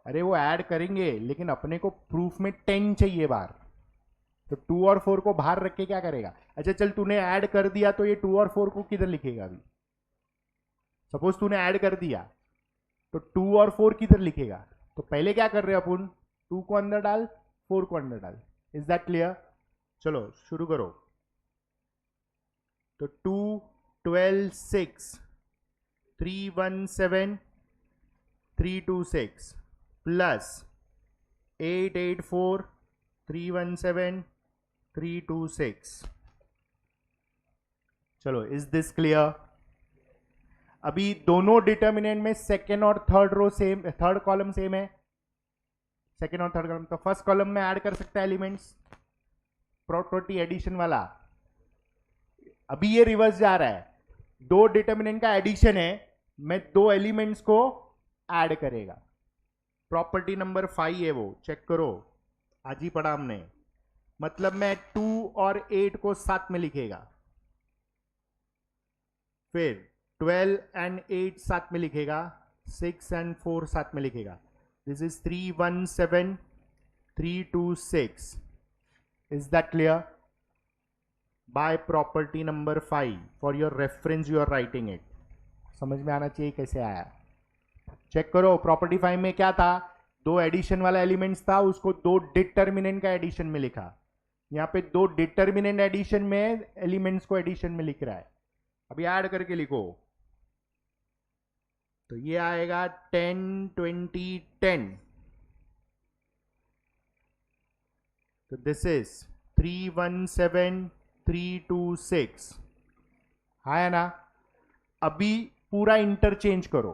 [SPEAKER 1] अरे वो ऐड करेंगे लेकिन अपने को प्रूफ में 10 चाहिए बाहर, तो 2 और 4 को बाहर रख के क्या करेगा? अच्छा चल तूने ऐड कर दिया तो ये 2 और 4 को किधर लिखेगा? अभी सपोज तूने ऐड कर दिया तो 2 और 4 किधर लिखेगा? तो पहले क्या कर रहे हैं अपन, 2 को अंदर डाल, 4 को अंदर डाल। Is that clear? चलो शुरू करो। तो 2 12 6 317 326 प्लस 884 317 326। चलो इज दिस क्लियर? अभी दोनों डिटर्मिनेंट में सेकेंड और third row same, third column same है, सेकेंड और थर्ड कॉलम, तो फर्स्ट कॉलम में ऐड कर सकता है एलिमेंट्स, प्रॉपर्टी एडिशन वाला। अभी ये रिवर्स जा रहा है, 2 डिटर्मिनेंट का एडिशन है, मैं 2 एलिमेंट्स को ऐड करेगा। प्रॉपर्टी नंबर 5 है वो, चेक करो, आज ही पढ़ा हमने। मतलब मैं 2 और 8 को साथ में लिखेगा, फिर 12 एंड 8 साथ में लिखेगा, 6 एंड 4 साथ में लिखेगा। This is 317 326। Is that clear? By property number 5, for your reference you are writing it. समझ में आना चाहिए कैसे आया। चेक करो प्रॉपर्टी 5 में क्या था, 2 एडिशन वाला एलिमेंट्स था, उसको 2 डिटर्मिनेंट का एडिशन में लिखा। यहां पे 2 डिटर्मिनेंट एडिशन में एलिमेंट्स को एडिशन में लिख रहा है। अभी ऐड करके लिखो, तो ये आएगा 10 20 10। तो दिस इज 317 326, है ना? अभी पूरा इंटरचेंज करो,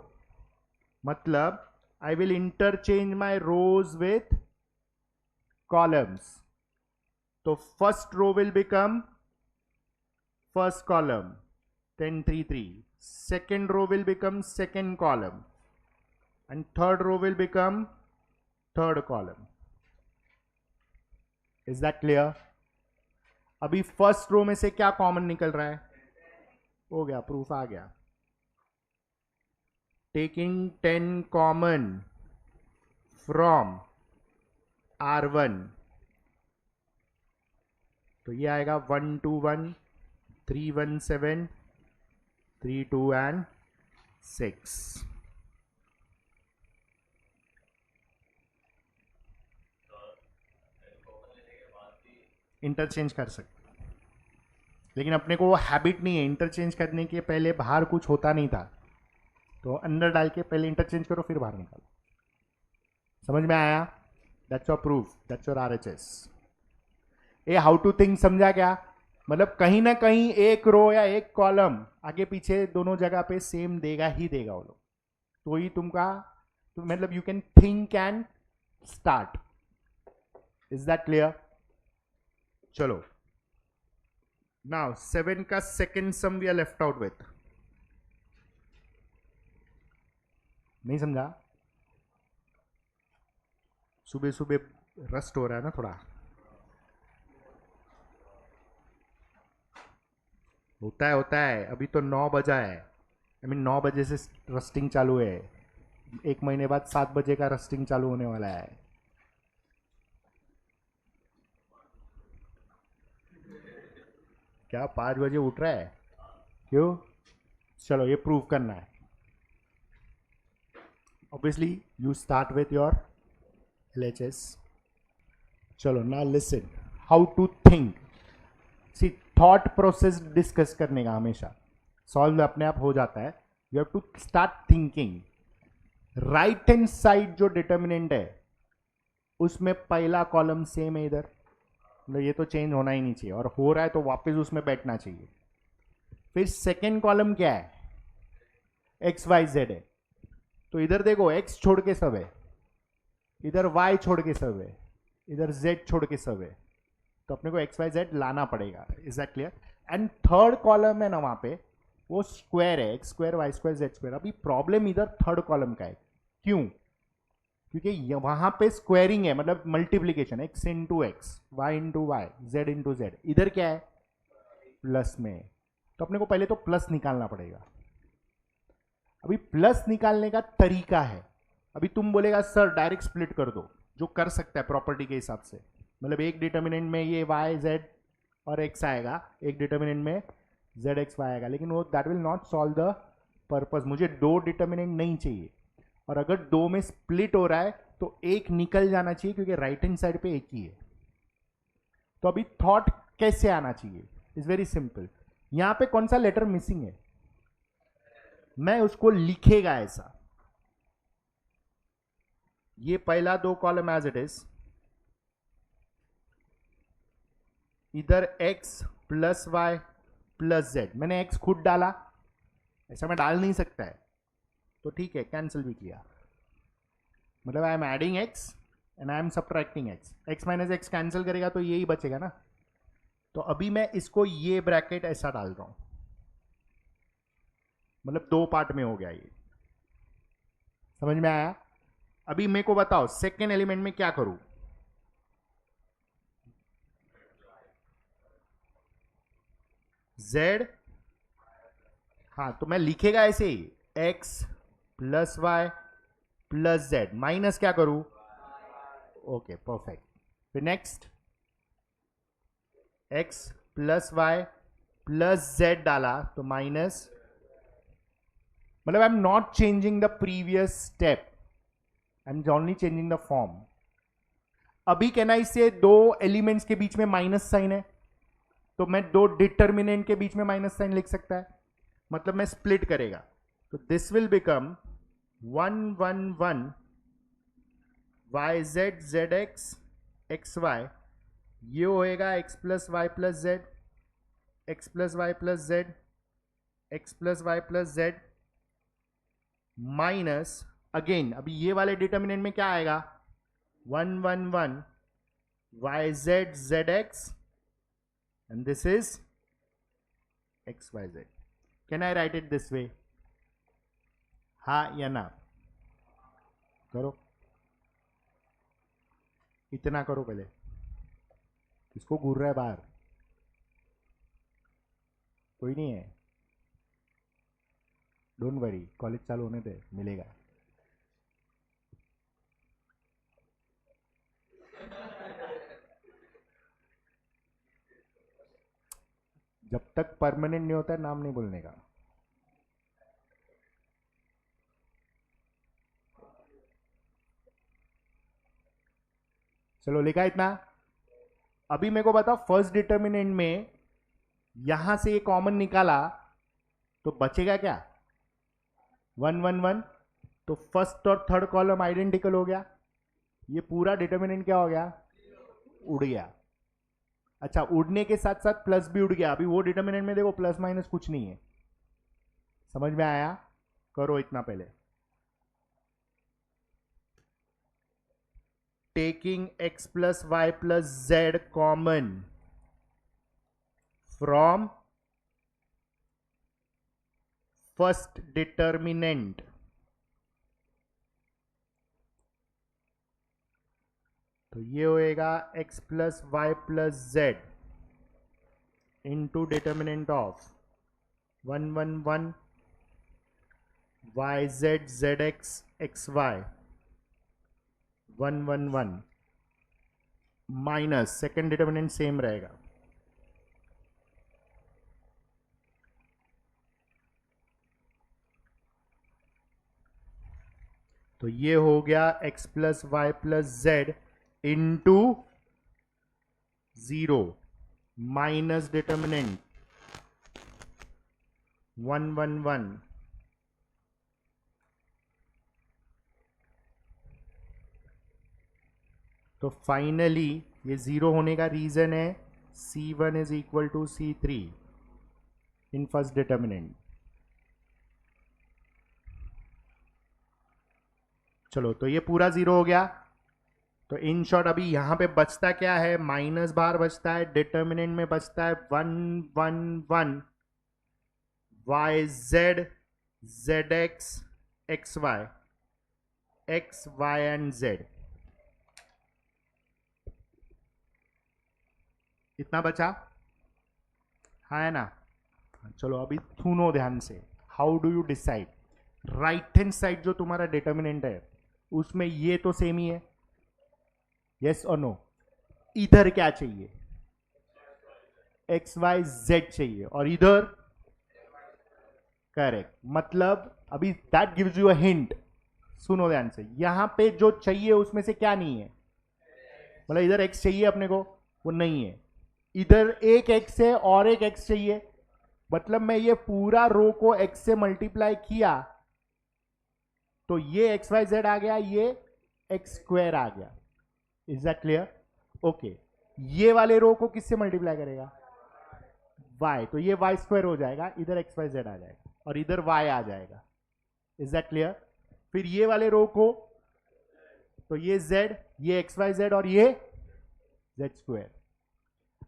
[SPEAKER 1] मतलब I will interchange my rows with columns. तो first row will become first column 10 3 3, second row will become second column and third row will become third column. Is that clear? अभी first row में से क्या common निकल रहा है? हो गया, प्रूफ आ गया। टेकिंग 10 कॉमन फ्रॉम R1, तो ये आएगा 121 317 3 2 and 6। इंटरचेंज कर सकते, लेकिन अपने को वो हैबिट नहीं है इंटरचेंज करने के पहले बाहर कुछ होता नहीं था, तो अंदर डाल के पहले इंटरचेंज करो फिर बाहर निकालो। समझ में आया? That's your proof, that's your RHS। ये हाउ टू थिंक समझा क्या? मतलब कहीं ना कहीं एक रो या एक कॉलम आगे पीछे दोनों जगह पे सेम देगा ही देगा वो लोग, तो ही तुमका, तो मतलब you can think and start. Is that clear? चलो नाउ 7 का second sum we are left out with. नहीं समझा? सुबह सुबह रस्ट हो रहा है ना थोड़ा, होता है। अभी तो 9 बजा है, आई मीन 9 बजे से रस्टिंग चालू है, 1 महीने बाद 7 बजे का रस्टिंग चालू होने वाला है। क्या 5 बजे उठ रहा है? क्यों? चलो ये प्रूव करना है। Obviously you start with your LHS। चलो ना listen, how to think. See thought process discuss करने का हमेशा सॉल्व अपने आप हो जाता है। You have to start thinking. Right hand side जो डिटर्मिनेंट है उसमें पहला कॉलम सेम है इधर, मतलब ये तो चेंज होना ही नहीं चाहिए, और हो रहा है तो वापस उसमें बैठना चाहिए। फिर सेकेंड कॉलम क्या है, एक्स वाई जेड है, तो इधर देखो एक्स छोड़ के सब है, इधर वाई छोड़ के सब है, इधर जेड छोड़ के सब है, तो अपने को एक्स वाई जेड लाना पड़ेगा। Is that clear? And third column है ना वहां पे, वो स्क्वायर है, X square Y square Z square. अभी प्रॉब्लम इधर थर्ड कॉलम का है, क्यों? क्योंकि वहां पे स्क्वायरिंग है, मतलब multiplication, X into X, Y into Y, Z into Z. इधर क्या है, प्लस में, तो अपने को पहले तो प्लस निकालना पड़ेगा। अभी प्लस निकालने का तरीका है, अभी तुम बोलेगा सर डायरेक्ट स्प्लिट कर दो, जो कर सकता है प्रॉपर्टी के हिसाब से, मतलब एक डिटर्मिनेंट में ये वाई जेड और एक्स आएगा, एक डिटर्मिनेंट में जेड एक्स वाई आएगा, लेकिन वो that will not solve the purpose. मुझे दो डिटर्मिनेंट नहीं चाहिए, और अगर दो में स्प्लिट हो रहा है तो एक निकल जाना चाहिए, क्योंकि राइट हैंड साइड पे एक ही है। तो अभी थॉट कैसे आना चाहिए, इज वेरी सिंपल। यहां पे कौन सा लेटर मिसिंग है, मैं उसको लिखेगा ऐसा, ये पहला दो कॉलम एज इट इज, इधर x plus Y plus Z, मैंने x खुद डाला, ऐसा मैं डाल नहीं सकता है, तो ठीक है कैंसिल भी किया, मतलब I am adding x and I am subtracting x, x minus x cancel करेगा तो यही बचेगा ना। तो अभी मैं इसको ये ब्रैकेट ऐसा डाल रहा हूं, मतलब दो पार्ट में हो गया ये, समझ में आया? अभी मेरे को बताओ सेकेंड एलिमेंट में क्या करूं, z, हाँ तो मैं लिखेगा ऐसे ही, x plus Y plus Z, minus क्या करूं, ओके परफेक्ट। फिर next x plus Y plus Z डाला तो माइनस, मतलब I am not changing the previous step, I am only changing the form. अभी कहना इससे दो एलिमेंट्स के बीच में माइनस साइन है, तो मैं दो डिटर्मिनेंट के बीच में माइनस साइन लिख सकता है, मतलब मैं स्प्लिट करेगा, तो this will become 1 1 1 Y Z Z X X Y, ये होएगा X plus Y plus Z, X plus Y plus Z, X plus Y plus Z, minus again अभी ये वाले डिटर्मिनेंट में क्या आएगा, 1 1 1 Y Z Z X, and this is xyz. Can I write it this way? हाँ या ना, करो, इतना करो पहले, किसको घूर रहा है बाहर, कोई नहीं है, डोंट वरी, कॉलेज चालू होने दे, मिलेगा। जब तक परमानेंट नहीं होता है नाम नहीं बोलने का। चलो लिखा इतना। अभी मेरे को बताओ फर्स्ट डिटर्मिनेंट में यहां से ये कॉमन निकाला तो बचेगा क्या, 1 1 1, तो फर्स्ट और थर्ड कॉलम आइडेंटिकल हो गया, ये पूरा डिटर्मिनेंट क्या हो गया, उड़ गया। अच्छा उड़ने के साथ साथ प्लस भी उड़ गया, अभी वो डिटर्मिनेंट में देखो प्लस माइनस कुछ नहीं है, समझ में आया? करो इतना पहले, taking x plus Y plus Z common from first determinant, तो ये होएगा x plus Y plus Z into determinant of 1 1 1 Y Z Z X X Y 1 1 1 minus second determinant same रहेगा, तो ये हो गया x plus Y plus Z into 0 minus determinant 1 1 1 तो finally ये 0 होने का रीजन है C1 is equal to C3 in first determinant. चलो तो ये पूरा 0 हो गया। तो इन शॉर्ट अभी यहां पे बचता क्या है, माइनस बार बचता है, डिटर्मिनेंट में बचता है 1 1 1 Y Z Z x Y and Z. इतना बचा, हाँ है ना। चलो अभी सुनो ध्यान से, how do you decide. Right hand side जो तुम्हारा डिटर्मिनेंट है उसमें ये तो सेम ही है, यस और नो। इधर क्या चाहिए, एक्स वाई जेड चाहिए, और इधर करेक्ट। मतलब अभी that gives you a hint, सुनो ध्यान से। यहां पे जो चाहिए उसमें से क्या नहीं है, मतलब इधर एक्स चाहिए अपने को, वो नहीं है। इधर एक एक्स है और एक एक्स चाहिए, मतलब मैं ये पूरा रो को एक्स से मल्टीप्लाई किया तो ये एक्स वाई जेड आ गया, ये एक्स स्क्वायर आ गया। Is that clear? ओके, ये वाले रो को किससे मल्टीप्लाई करेगा, y, तो ये y स्क्वायर हो जाएगा, इधर एक्स वाई जेड आ जाएगा और इधर y आ जाएगा। Is that clear? फिर ये वाले रो को, तो ये z, ये एक्स वाई जेड और ये z स्क्वायर।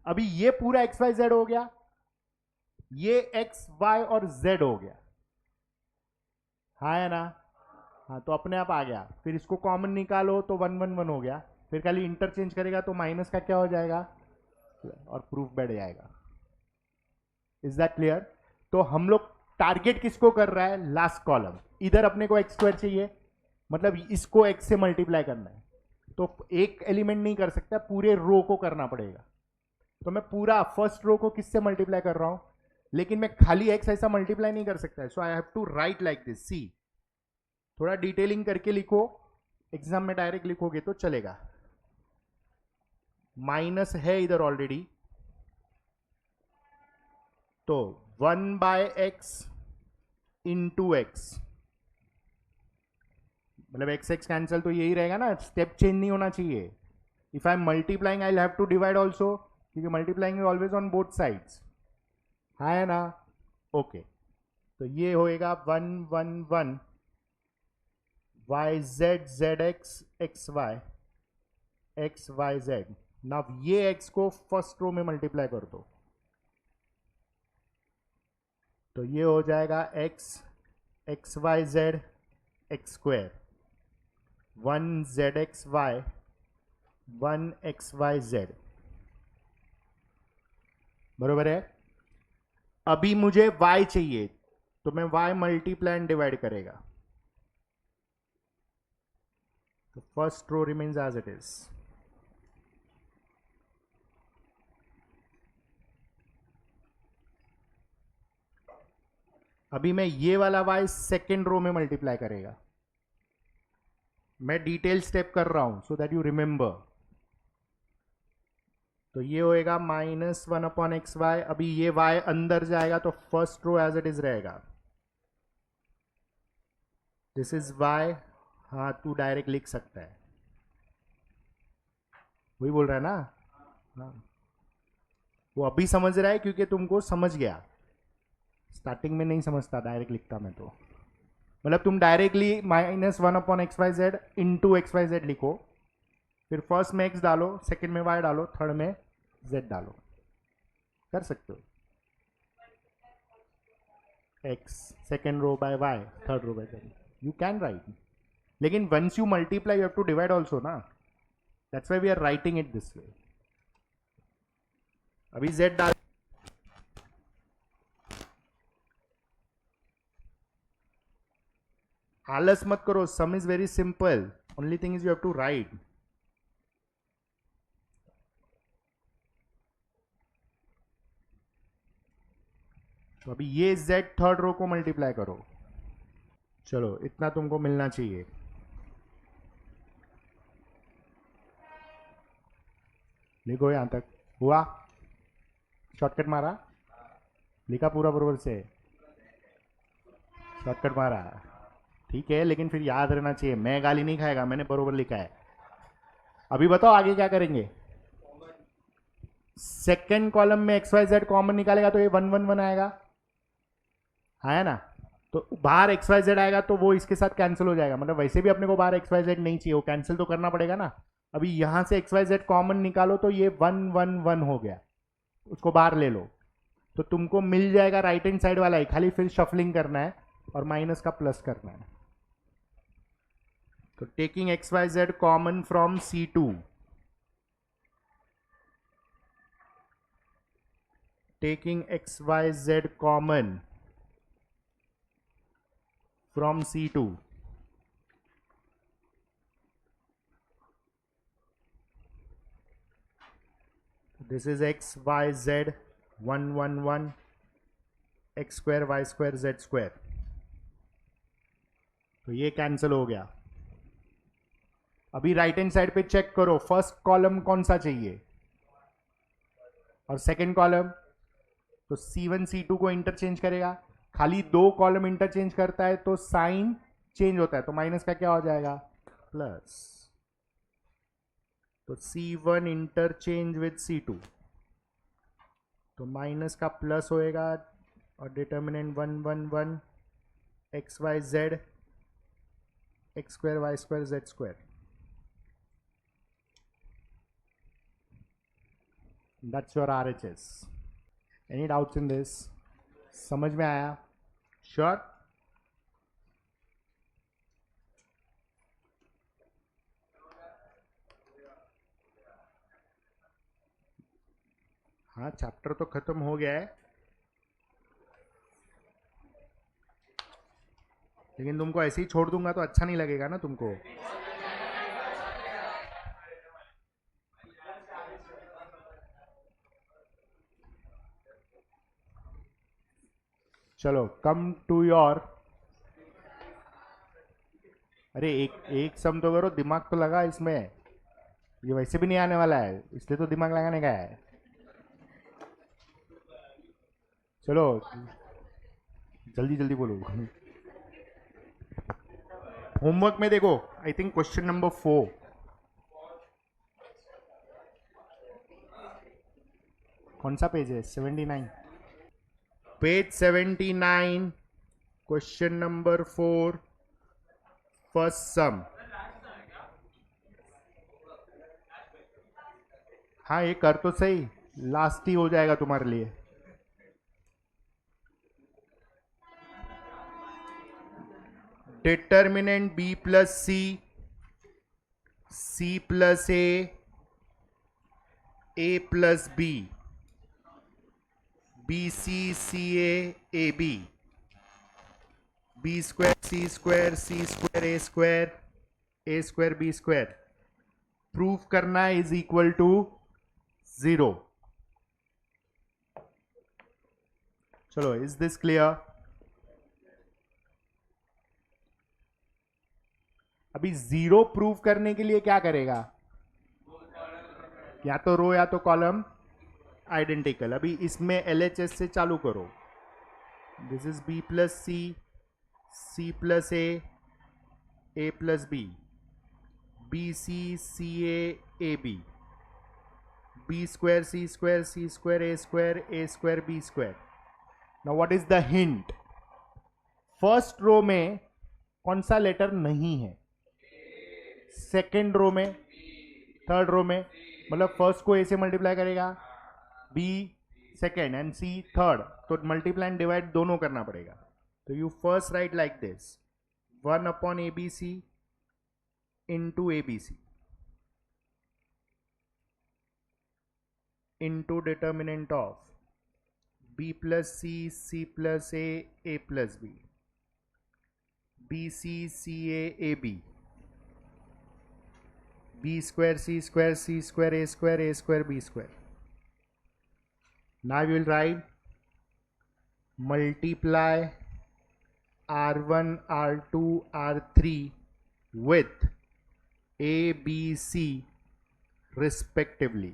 [SPEAKER 1] अभी ये पूरा एक्स वाई जेड हो गया, ये एक्स वाई और z हो गया, हाँ है ना। हाँ तो अपने आप आ गया। फिर इसको कॉमन निकालो तो 1 1 1 हो गया, फिर खाली इंटरचेंज करेगा तो माइनस का क्या हो जाएगा और प्रूफ बैठ जाएगा। Is that clear? तो हम लोग टारगेट किसको कर रहा है, लास्ट कॉलम। इधर अपने को एक्स स्क्वायर चाहिए, मतलब इसको एक्स से मल्टीप्लाई करना है, तो एक एलिमेंट नहीं कर सकता, पूरे रो को करना पड़ेगा। तो मैं पूरा फर्स्ट रो को किससे मल्टीप्लाई कर रहा हूं, लेकिन मैं खाली एक्स ऐसा मल्टीप्लाई नहीं कर सकता, so I have to write like this. See थोड़ा डिटेलिंग करके लिखो, एग्जाम में डायरेक्ट लिखोगे तो चलेगा। माइनस है इधर ऑलरेडी, तो 1 बाय एक्स इंटू एक्स, मतलब एक्स एक्स कैंसिल तो यही रहेगा ना, स्टेप चेंज नहीं होना चाहिए। If I am multiplying I have to divide also, क्योंकि multiplying is always on both sides, है ना। ओके, तो ये होएगा 1 1 1 Y Z Z x Y z. Now ये एक्स को फर्स्ट रो में मल्टीप्लाई कर दो, तो ये हो जाएगा x Y Z X square 1 Z x Y 1 X Y Z, बरोबर है। अभी मुझे y चाहिए, तो मैं y मल्टीप्लाई एंड डिवाइड करेगा, तो first row remains as it is. अभी मैं ये वाला y सेकेंड रो में मल्टीप्लाई करेगा, मैं डिटेल स्टेप कर रहा हूं सो दैट यू रिमेंबर। तो ये होएगा -1 अपॉन एक्स वाई। अभी ये y अंदर जाएगा तो first row as it is रहेगा, दिस इज y। हाँ तू डायरेक्ट लिख सकता है, वही बोल रहा है ना। हाँ वो अभी समझ रहा है क्योंकि तुमको समझ गया, स्टार्टिंग में नहीं समझता, डायरेक्ट लिखता मैं तो। मतलब तुम directly -1 upon X Y Z into X Y Z लिखो, फिर फर्स्ट में एक्स डालो, सेकंड में वाई डालो, थर्ड में जेड डालो, कर सकते हो। X second row by y, third row by z, you can write. लेकिन once you multiply you have to divide also ना, that's why we are writing it this way. अभी z डाल, आलस मत करो, sum is very simple, only thing is you have to write. तो अभी ये z थर्ड रो को मल्टीप्लाई करो, चलो इतना तुमको मिलना चाहिए। लिखो यहां तक हुआ, शॉर्टकट मारा, लिखा पूरा बरोबर से, शॉर्टकट मारा, ठीक है। लेकिन फिर याद रहना चाहिए, मैं गाली नहीं खाएगा, मैंने बरोबर लिखा है। अभी बताओ आगे क्या करेंगे। सेकेंड कॉलम में एक्स वाई जेड कॉमन निकालेगा तो ये 1 1 1 आएगा, है ना। तो बाहर एक्स वाई जेड आएगा तो वो इसके साथ कैंसिल हो जाएगा, मतलब वैसे भी अपने को बाहर एक्स वाई जेड नहीं चाहिए, वो कैंसिल तो करना पड़ेगा ना। अभी यहां से एक्स वाई जेड कॉमन निकालो तो ये 1 1 1 हो गया, उसको बाहर ले लो तो तुमको मिल जाएगा राइट हैंड साइड वाला ही, खाली फिर शफलिंग करना है और माइनस का प्लस करना है। तो taking X Y Z common from C2, taking xyz common from C2, this is x y z 1 1 1 x square y square z square, तो ये कैंसिल हो गया। अभी राइट हैंड साइड पे चेक करो फर्स्ट कॉलम कौन सा चाहिए और सेकंड कॉलम, तो C1 C2 को इंटरचेंज करेगा, खाली दो कॉलम इंटरचेंज करता है तो साइन चेंज होता है, तो माइनस का क्या हो जाएगा प्लस, तो C1 इंटरचेंज विद C2 तो माइनस का प्लस होएगा और determinant 1 1 1 X Y Z X square Y square Z square. That's your RHS। Any doubts in this? समझ में आया? श्योर? हाँ चैप्टर तो खत्म हो गया है, लेकिन तुमको ऐसे ही छोड़ दूंगा तो अच्छा नहीं लगेगा ना तुमको। चलो कम टू योर, अरे एक सम तो करो, दिमाग तो लगा इसमें, ये वैसे भी नहीं आने वाला है इसलिए तो दिमाग लगाने का है। चलो जल्दी जल्दी बोलो। होमवर्क में देखो, आई थिंक क्वेश्चन नंबर 4, कौन सा पेज है? 79, पेज 79, क्वेश्चन नंबर 4, फर्स्ट सम। हाँ ये कर तो सही, लास्ट ही हो जाएगा तुम्हारे लिए। Determinant b plus C, c plus a plus b, bc ca ab, b square c square c square a square b square proof करना इज इक्वल टू 0। चलो इज दिस क्लियर? अभी 0 प्रूव करने के लिए क्या करेगा, या तो रो या तो कॉलम आइडेंटिकल। अभी इसमें LHS से चालू करो, this is b plus C, c plus a plus b, bc ca ab, b square c square c square a square b square. Now what is the hint? First row में कौन सा letter नहीं है, second row में, third row में, मतलब first को a से मल्टीप्लाई करेगा, b second and c third, तो मल्टीप्लाई एंड डिवाइड दोनों करना पड़ेगा। तो you first right like this 1 upon ABC into ABC into determinant of b plus c plus a plus b, bc ca ab, b square c square c square a square b square. Now you will write multiply r1 r2 r3 with a b c respectively.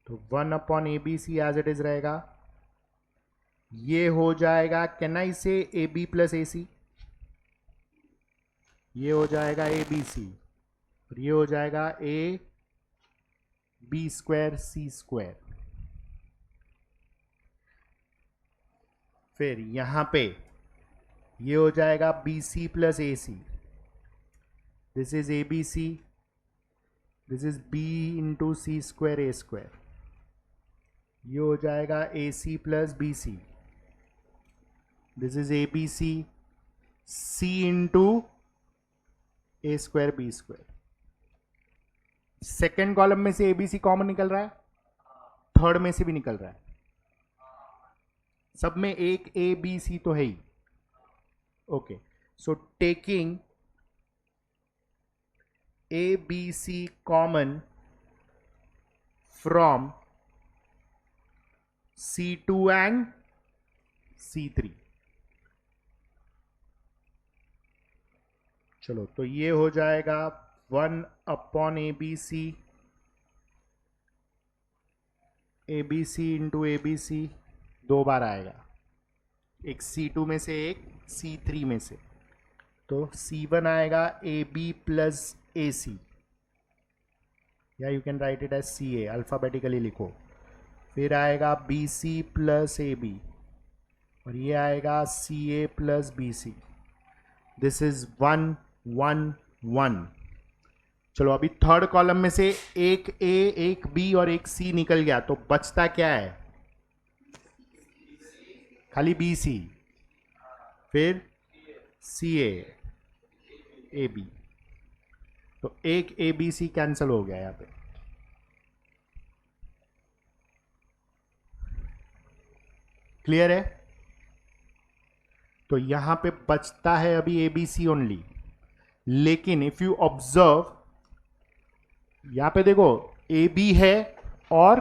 [SPEAKER 1] तो 1 upon ABC as it is रहेगा, ये हो जाएगा, can I से AB plus AC, ये हो जाएगा A B C, और ये हो जाएगा ए बी स्क्वायर सी स्क्वायर। फिर यहां पे ये हो जाएगा b C plus a c, this is A B c, this is b into c square a square. ये हो जाएगा a c plus B c, this is A B C, c into a square B square. Second column में से ABC common निकल रहा है, third में से भी निकल रहा है, सब में एक ए बी सी तो है ही। Okay, so taking a B c common from C2 and C3। चलो, तो ये हो जाएगा 1 upon A B C, A B C into A B c, 2 बार आएगा, एक C2 में से एक C3 में से, तो C1 आएगा A B plus a c, या you can write it as c a, alphabetically लिखो। फिर आएगा b C plus a b, और ये आएगा c a plus B c. This is 1 1 1। चलो, अभी थर्ड कॉलम में से एक ए, एक बी और एक सी निकल गया, तो बचता क्या है? खाली बी सी, फिर सी ए बी, तो एक ए बी सी कैंसिल हो गया यहां पे। क्लियर है? तो यहां पे बचता है अभी ए बी सी ओनली, लेकिन इफ यू ऑब्जर्व यहां पे देखो, ए बी है और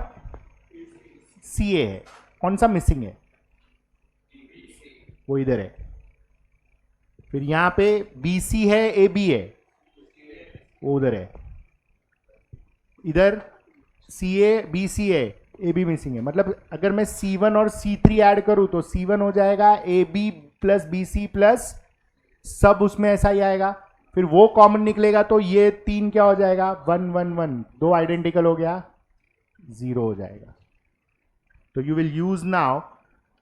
[SPEAKER 1] सी ए है, कौन सा मिसिंग है? वो इधर है। फिर यहां पे बी सी है, ए बी है, वो उधर है। इधर सी ए बी सी है, ए बी मिसिंग है। मतलब अगर मैं C1 और C3 ऐड करूं तो C1 हो जाएगा A B plus B C plus, सब उसमें ऐसा ही आएगा। फिर वो कॉमन निकलेगा तो ये 3 क्या हो जाएगा? 1 1 1, 2 आइडेंटिकल हो गया, 0 हो जाएगा। तो you will use now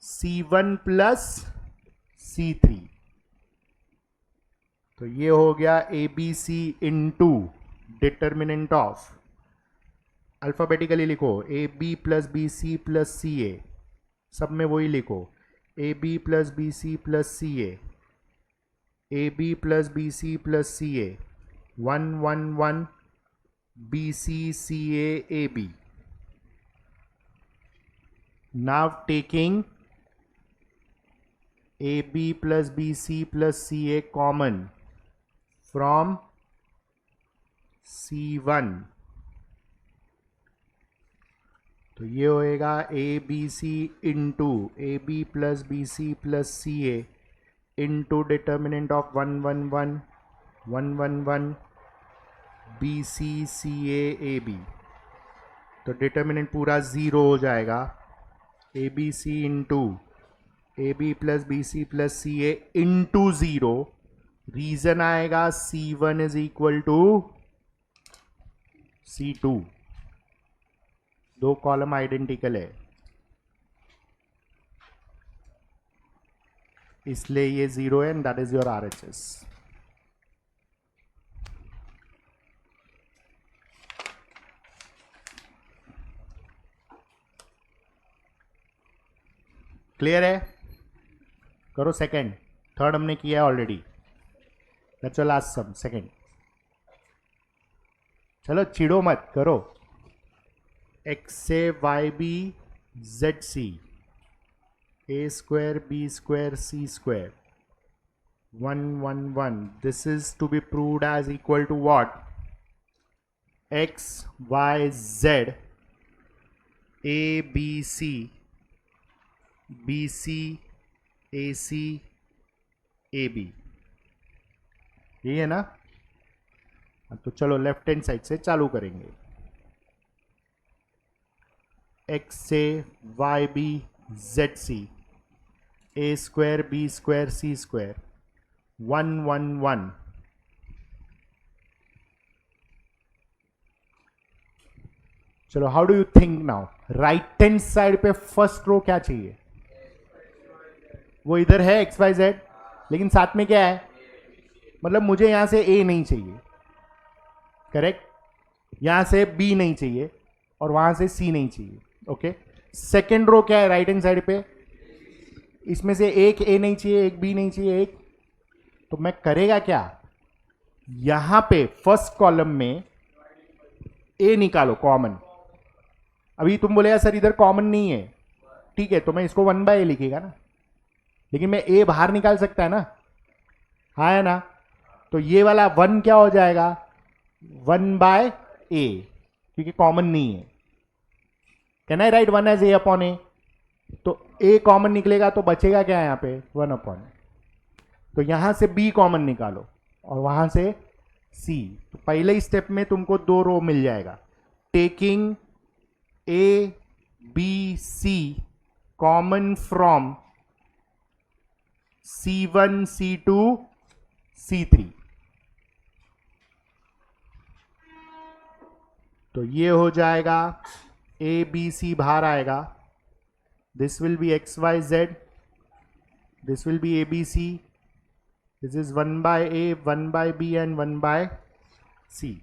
[SPEAKER 1] C1 plus C3, तो ये हो गया a B C into determinant of, alphabetically लिखो, a B plus B C plus C a, सब में वही लिखो, a B plus B C plus C A B plus B C plus C a, 1 1 1 B C C A b. Now taking a B plus B C plus C a common from C1, तो ये होएगा A B C into A B plus B C plus C A into determinant of 1 1 1 1 1 1 B C C A B. तो determinant पूरा 0 हो जाएगा, A B C into A B plus B C plus C A into 0। Reason आएगा C1 is equal to C2, 2 column identical है, इसलिए ये 0 है, and that is your RHS। Clear है? करो सेकंड, थर्ड हमने किया है already, that's your last sum, second. चलो चिड़ो मत, करो। एक्स से Y B Z C, A square B square C square, 1 1 1, this is to be proved as equal to what? X Y Z A B C B C A C A B, यही है ना? तो चलो left hand side से चालू करेंगे। X से Y B Z C, A square B square C square, 1 1 1 चलो, how do you think now? Right hand side पे फर्स्ट रो क्या चाहिए? वो इधर है एक्स वाई जेड, लेकिन साथ में क्या है? मतलब मुझे यहां से ए नहीं चाहिए, करेक्ट? यहां से बी नहीं चाहिए और वहां से सी नहीं चाहिए, ओके? सेकेंड रो क्या है राइट हैंड साइड पे? इसमें से एक ए नहीं चाहिए, एक बी नहीं चाहिए, एक, तो मैं करेगा क्या? यहां पे फर्स्ट कॉलम में ए निकालो कॉमन। अभी तुम बोलेगा सर इधर कॉमन नहीं है, ठीक है, तो मैं इसको 1/a लिखेगा ना, लेकिन मैं ए बाहर निकाल सकता है ना, हाँ है ना? तो ये वाला 1 क्या हो जाएगा? 1/a, क्योंकि कॉमन नहीं है। Can I write 1 as a upon a? तो a कॉमन निकलेगा तो बचेगा क्या यहां पे? 1 अपॉन। तो यहां से b कॉमन निकालो और वहां से c। तो पहले ही स्टेप में तुमको 2 रो मिल जाएगा। Taking a b c common from c1 c2 c3, तो ये हो जाएगा a b c बाहर आएगा, this will be X Y Z, this will be a b c, this is 1/a 1/b and 1/c।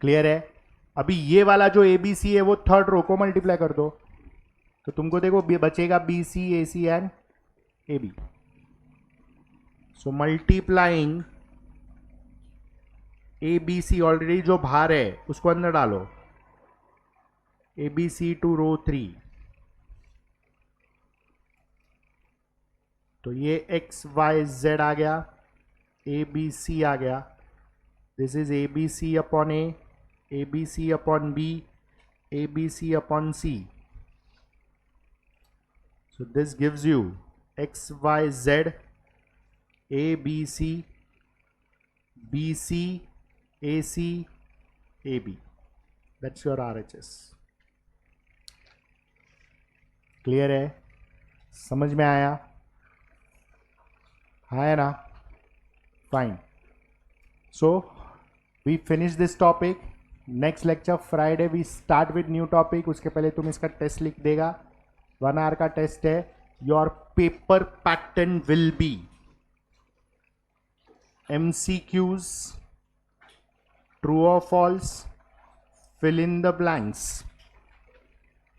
[SPEAKER 1] Clear है? अभी ये वाला जो ए बी सी है वो थर्ड रो को मल्टीप्लाई कर दो, तो तुमको देखो बचेगा B C A C and A B. So multiplying A B C, already जो बाहर है उसको अंदर डालो, ए बी सी टू रो 3, तो ये एक्स वाई जेड आ गया, ए बी सी आ गया, this is A B C upon A B C upon B, A B C upon C. So this gives you x, y, z, a, b, c, b, c, a, c, a, b. That's your RHS. Clear है? समझ में आया? है ना? Fine. So we finish this topic. Next lecture Friday we start with new topic. उसके पहले तुम इसका टेस्ट लिख देगा. 1 आवर का टेस्ट है. Your paper pattern will be MCQs, true और false, fill in the blanks.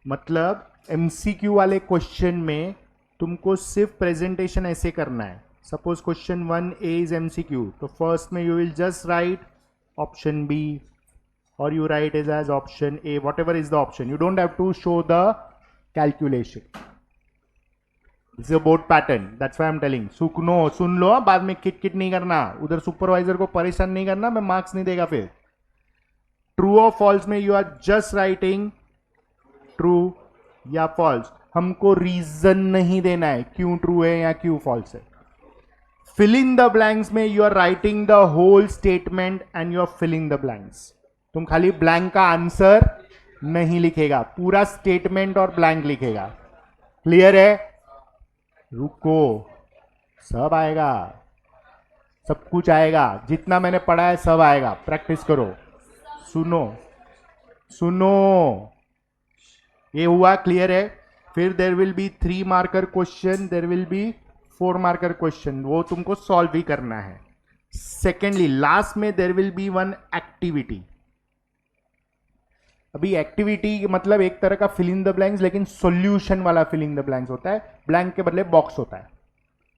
[SPEAKER 1] मतलब MCQ वाले क्वेश्चन में तुमको सिर्फ प्रेजेंटेशन ऐसे करना है. Suppose question 1A is MCQ, तो फर्स्ट में you will just write option B or you write it as option A, whatever is the option. You don't have to show the calculation. This is a board pattern. That's why I'm telling. सुन लो, बाद में kit नहीं करना, उधर supervisor को परेशान नहीं करना, मैं मार्क्स नहीं देगा फिर. ट्रू और फॉल्स में you are just writing true या फॉल्स. हमको रीजन नहीं देना है क्यों ट्रू है या क्यों फॉल्स है. फिल इन द ब्लैंक्स में you are writing the whole statement and you are filling the blanks. तुम खाली ब्लैंक का आंसर नहीं लिखेगा, पूरा स्टेटमेंट और ब्लैंक लिखेगा. क्लियर है? रुको, सब आएगा, सब कुछ आएगा, जितना मैंने पढ़ा है सब आएगा. प्रैक्टिस करो. सुनो, ये हुआ. क्लियर है? फिर there will be 3 marker question, there will be 4 marker question, वो तुमको सॉल्व भी करना है. सेकेंडली लास्ट में देर विल बी 1 एक्टिविटी. अभी एक्टिविटी मतलब एक तरह का फिल इन द ब्लैंक्स, लेकिन सॉल्यूशन वाला फिल इन द ब्लैंक्स होता है. ब्लैंक के बदले बॉक्स होता है,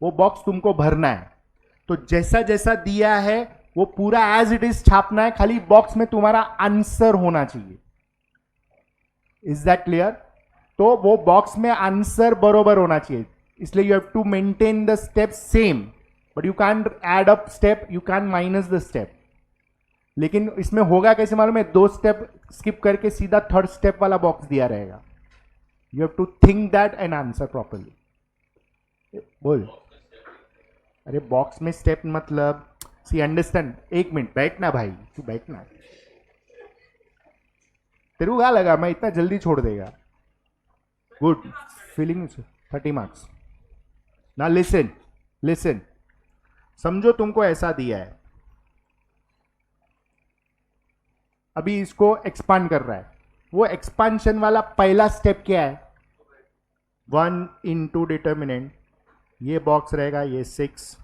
[SPEAKER 1] वो बॉक्स तुमको भरना है. तो जैसा जैसा दिया है वो पूरा एज इट इज छापना है, खाली बॉक्स में तुम्हारा आंसर होना चाहिए. Is that clear? तो वो बॉक्स में आंसर बरोबर होना चाहिए, इसलिए you have to maintain the step same, but you can add up step, you can minus the step. लेकिन इसमें होगा कैसे मालूम है? 2 स्टेप स्किप करके सीधा 3rd स्टेप वाला बॉक्स दिया रहेगा. You have to think that and answer properly. बोल. अरे बॉक्स में स्टेप मतलब सी अंडरस्टैंड. 1 मिनट बैठना भाई, तू बैठना. तेरे को क्या लगा मैं इतना जल्दी छोड़ देगा? गुड. Feeling 30 marks. ना लिसन. समझो तुमको ऐसा दिया है, अभी इसको एक्सपांड कर रहा है, वो एक्सपांशन वाला पहला स्टेप क्या है? 1 इंटू डिटर्मिनेंट, ये बॉक्स रहेगा ये 6,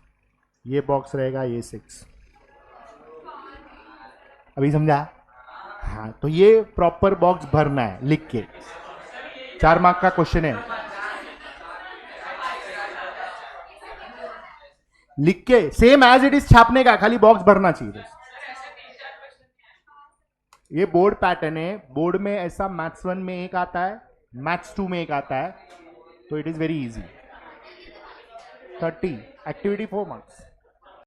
[SPEAKER 1] ये बॉक्स रहेगा ये 6। अभी समझा? हाँ, तो ये प्रॉपर बॉक्स भरना है लिख के। 4 मार्क का क्वेश्चन है, लिख के सेम एज इट इज छापने का, खाली बॉक्स भरना चाहिए बस। ये बोर्ड पैटर्न है, बोर्ड में ऐसा मैथ्स 1 में एक आता है, मैथ्स 2 में एक आता है, तो it is very easy. 30 activity 4 marks.